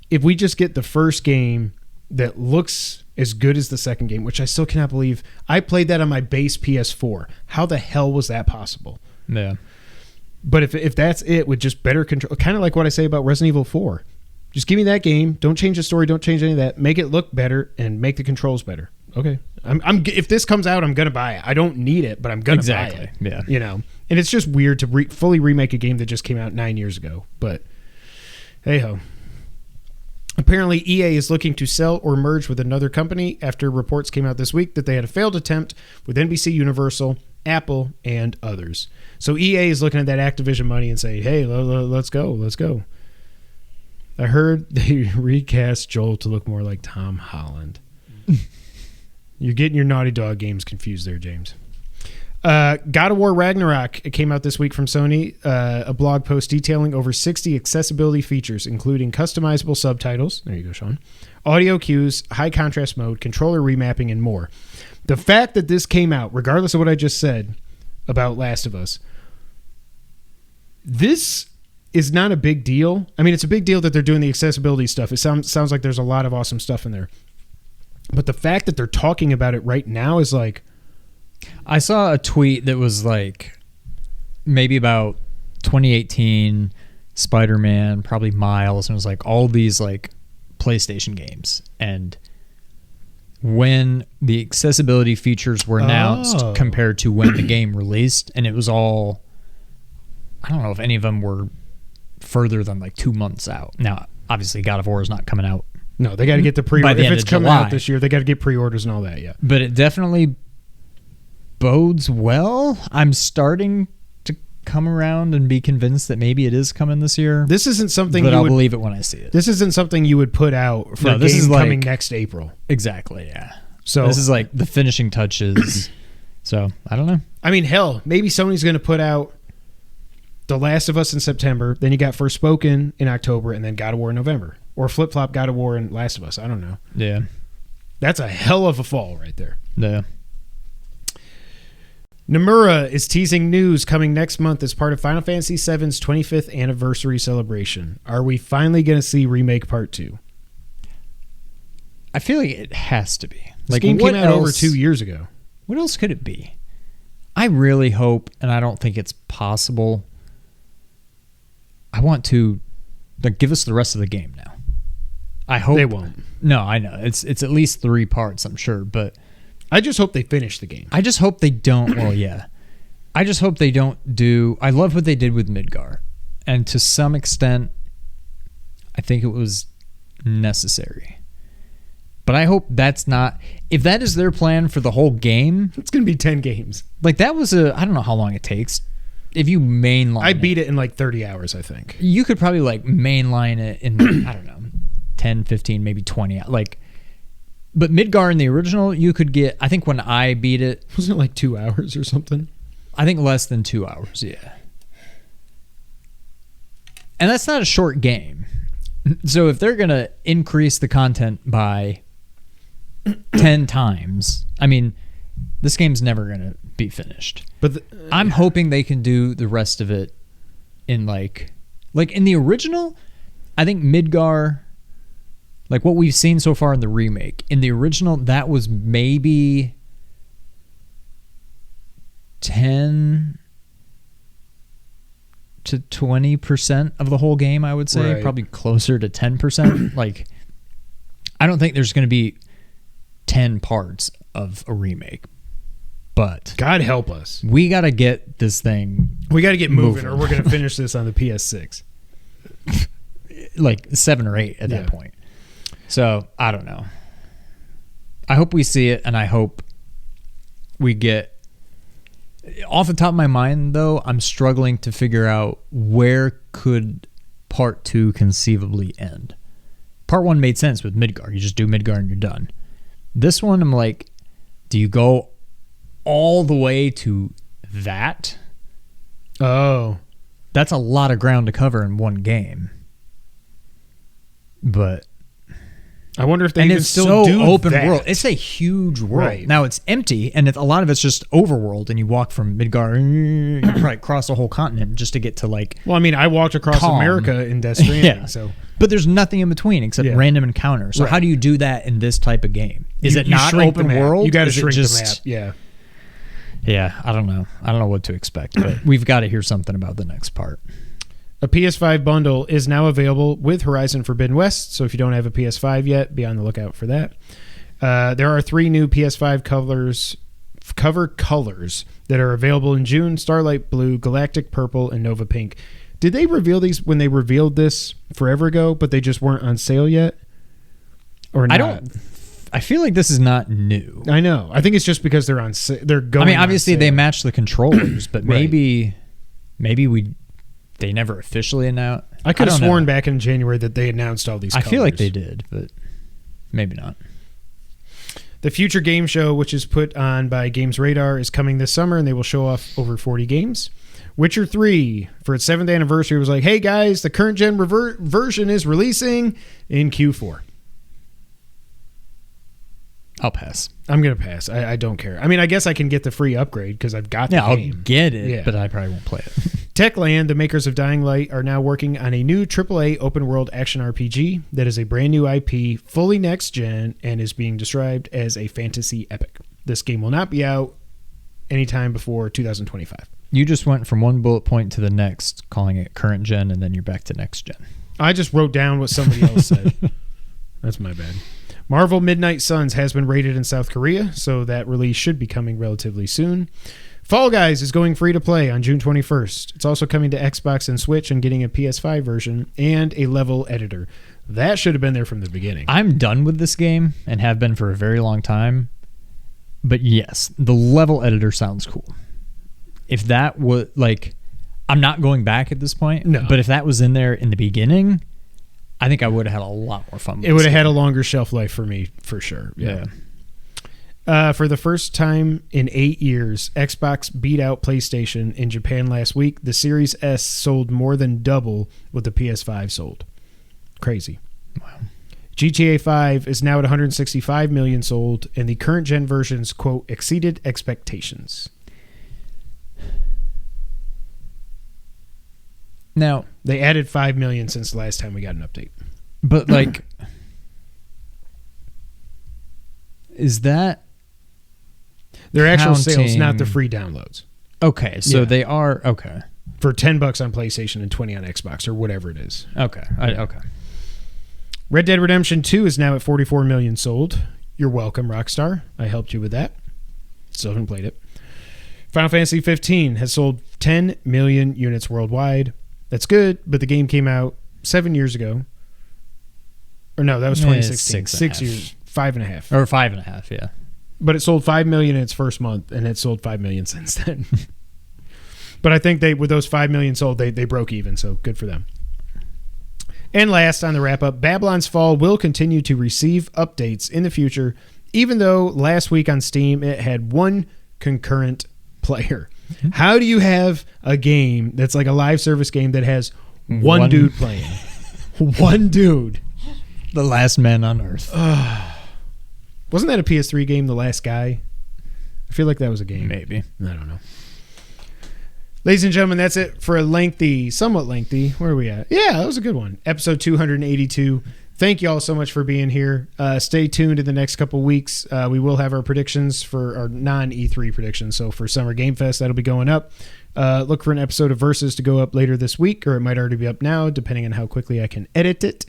If we just get the first game that looks as good as the second game, which I still cannot believe. I played that on my base PS4. How the hell was that possible? Yeah. But if that's it, with just better control, kind of like what I say about Resident Evil 4. Just give me that game. Don't change the story. Don't change any of that. Make it look better and make the controls better. okay. If this comes out, I'm gonna buy it. I don't need it, but I'm gonna buy it. Yeah. You know, and it's just weird to fully remake a game that just came out 9 years ago. But hey ho. Apparently, EA is looking to sell or merge with another company after reports came out this week that they had a failed attempt with NBC Universal, Apple, and others. So EA is looking at that Activision money and saying, hey, let's go. I heard they recast Joel to look more like Tom Holland. You're getting your Naughty Dog games confused there, James. God of War Ragnarok, it came out this week from Sony, a blog post detailing over 60 accessibility features, including customizable subtitles, there you go, Sean, audio cues, high contrast mode, controller remapping, and more. The fact that this came out, regardless of what I just said about Last of Us, this is not a big deal. I mean, it's a big deal that they're doing the accessibility stuff. It sounds like there's a lot of awesome stuff in there. But the fact that they're talking about it right now is like... I saw a tweet that was like maybe about 2018 Spider-Man, probably Miles, and it was like all these like PlayStation games. And when the accessibility features were announced compared to when the game released, and it was all, I don't know if any of them were further than like 2 months out. Now, obviously God of War is not coming out. No, they got to get the pre-order. If it's coming July. out this year, they got to get pre-orders and all that, yeah. But it definitely bodes well. I'm starting to come around and be convinced that maybe it is coming this year. This isn't something but I'll believe it when I see it. This isn't something you would put out for a game coming next April. Exactly, yeah. So this is like the finishing touches. So, I don't know. I mean, hell, maybe Sony's going to put out The Last of Us in September, then you got Forspoken in October, and then God of War in November. Or flip-flop God of War and Last of Us. I don't know. Yeah. That's a hell of a fall right there. Yeah. Nomura is teasing news coming next month as part of Final Fantasy VII's 25th anniversary celebration. Are we finally going to see Remake Part 2? I feel like it has to be. This game came out over 2 years ago. What else could it be? I really hope, and I don't think it's possible, I want to give us the rest of the game now. I hope they won't. No, I know. It's at least 3 parts, I'm sure, but I just hope they finish the game. I just hope they don't. Well, yeah. I just hope they don't do... I love what they did with Midgar. And to some extent, I think it was necessary. But I hope that's not... If that is their plan for the whole game... It's going to be 10 games. Like, that was a... I don't know how long it takes. If you mainline I beat it in like 30 hours, I think. You could probably like mainline it in, I don't know, 10, 15, maybe 20. Like... But Midgar in the original, you could get... I think when I beat it... Wasn't it like 2 hours or something? I think less than 2 hours, yeah. And that's not a short game. So if they're going to increase the content by 10 times, I mean, this game's never going to be finished. But I'm hoping they can do the rest of it in like in the original, I think Midgar... Like what we've seen so far in the remake. In the original, that was maybe 10 to 20% of the whole game, I would say. Right. Probably closer to 10%. Like, I don't think there's going to be 10 parts of a remake. But God help us. We got to get this thing. We got to get moving or we're going to finish this on the PS6. Like 7 or 8 at that point. So, I don't know. I hope we see it, and I hope we get... Off the top of my mind, though, I'm struggling to figure out where could Part 2 conceivably end. Part 1 made sense with Midgar. You just do Midgar and you're done. This one, I'm like, do you go all the way to that? Oh. That's a lot of ground to cover in one game. But... I wonder if they can still do open that. world. It's a huge world. Right. Now it's empty, and a lot of it's just overworld, and you walk from Midgar, you probably cross the whole continent just to get to like. Well, I mean, I walked across America in Death Stranding, so. But there's nothing in between except random encounters. So how do you do that in this type of game? Is it not open world? You got to shrink the map. Yeah. Yeah, I don't know. I don't know what to expect, but we've got to hear something about the next part. A PS5 bundle is now available with Horizon Forbidden West, so if you don't have a PS5 yet, be on the lookout for that. There are 3 new PS5 cover colors that are available in June: Starlight Blue, Galactic Purple, and Nova Pink. Did they reveal these when they revealed this forever ago, but they just weren't on sale yet? Or not? I feel like this is not new. I know. I think it's just because they're they're going. I mean, obviously they match the controllers, but maybe they never officially announced. I could have sworn back in January that they announced all these colors. I feel like they did, but maybe not. The Future Game Show, which is put on by Games Radar, is coming this summer, and they will show off over 40 games. Witcher 3, for its 7th anniversary, was like, hey guys, the current gen version is releasing in Q4. I'll pass. I'm going to pass. I don't care. I mean, I guess I can get the free upgrade because I've got the game. I'll get it, but I probably won't play it. Techland, the makers of Dying Light, are now working on a new AAA open-world action RPG that is a brand new IP, fully next-gen, and is being described as a fantasy epic. This game will not be out anytime before 2025. You just went from one bullet point to the next, calling it current gen, and then you're back to next gen. I just wrote down what somebody else said. That's my bad. Marvel Midnight Suns has been rated in South Korea, so that release should be coming relatively soon. Fall Guys is going free to play on June 21st. It's also coming to Xbox and Switch and getting a PS5 version and a level editor. That should have been there from the beginning. I'm done with this game and have been for a very long time. But yes, the level editor sounds cool. If that was I'm not going back at this point. No. But if that was in there in the beginning, I think I would have had a lot more fun with it. Would have had a longer shelf life for me, for sure. Yeah. For the first time in 8 years, Xbox beat out PlayStation in Japan last week. The Series S sold more than double what the PS5 sold. Crazy. Wow. GTA 5 is now at 165 million sold, and the current gen versions, quote, exceeded expectations. Now, they added 5 million since the last time we got an update. But is that their actual sales, not the free downloads? Okay, so they are okay for $10 on PlayStation and $20 on Xbox or whatever it is. Okay, okay. Red Dead Redemption 2 is now at 44 million sold. You're welcome, Rockstar. I helped you with that. Still haven't played it. Final Fantasy 15 has sold 10 million units worldwide. That's good, but the game came out 7 years ago. Or no, that was 2016. 6 years, 5.5. Or 5.5, yeah. But it sold 5 million in its first month, and it sold 5 million since then. But I think with those 5 million sold, they broke even, so good for them. And last on the wrap-up, Babylon's Fall will continue to receive updates in the future, even though last week on Steam it had 1 concurrent player. How do you have a game that's like a live service game that has one dude playing? One dude. The last man on Earth. Wasn't that a PS3 game, The Last Guy? I feel like that was a game. Maybe. I don't know. Ladies and gentlemen, that's it for a somewhat lengthy, where are we at? Yeah, that was a good one. Episode 282. Thank you all so much for being here. Stay tuned in the next couple weeks. We will have our predictions for our non-E3 predictions. So for Summer Game Fest, that'll be going up. Look for an episode of Versus to go up later this week, or it might already be up now, depending on how quickly I can edit it.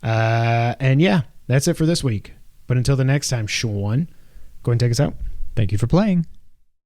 And yeah, that's it for this week. But until the next time, Sean, go ahead and take us out. Thank you for playing.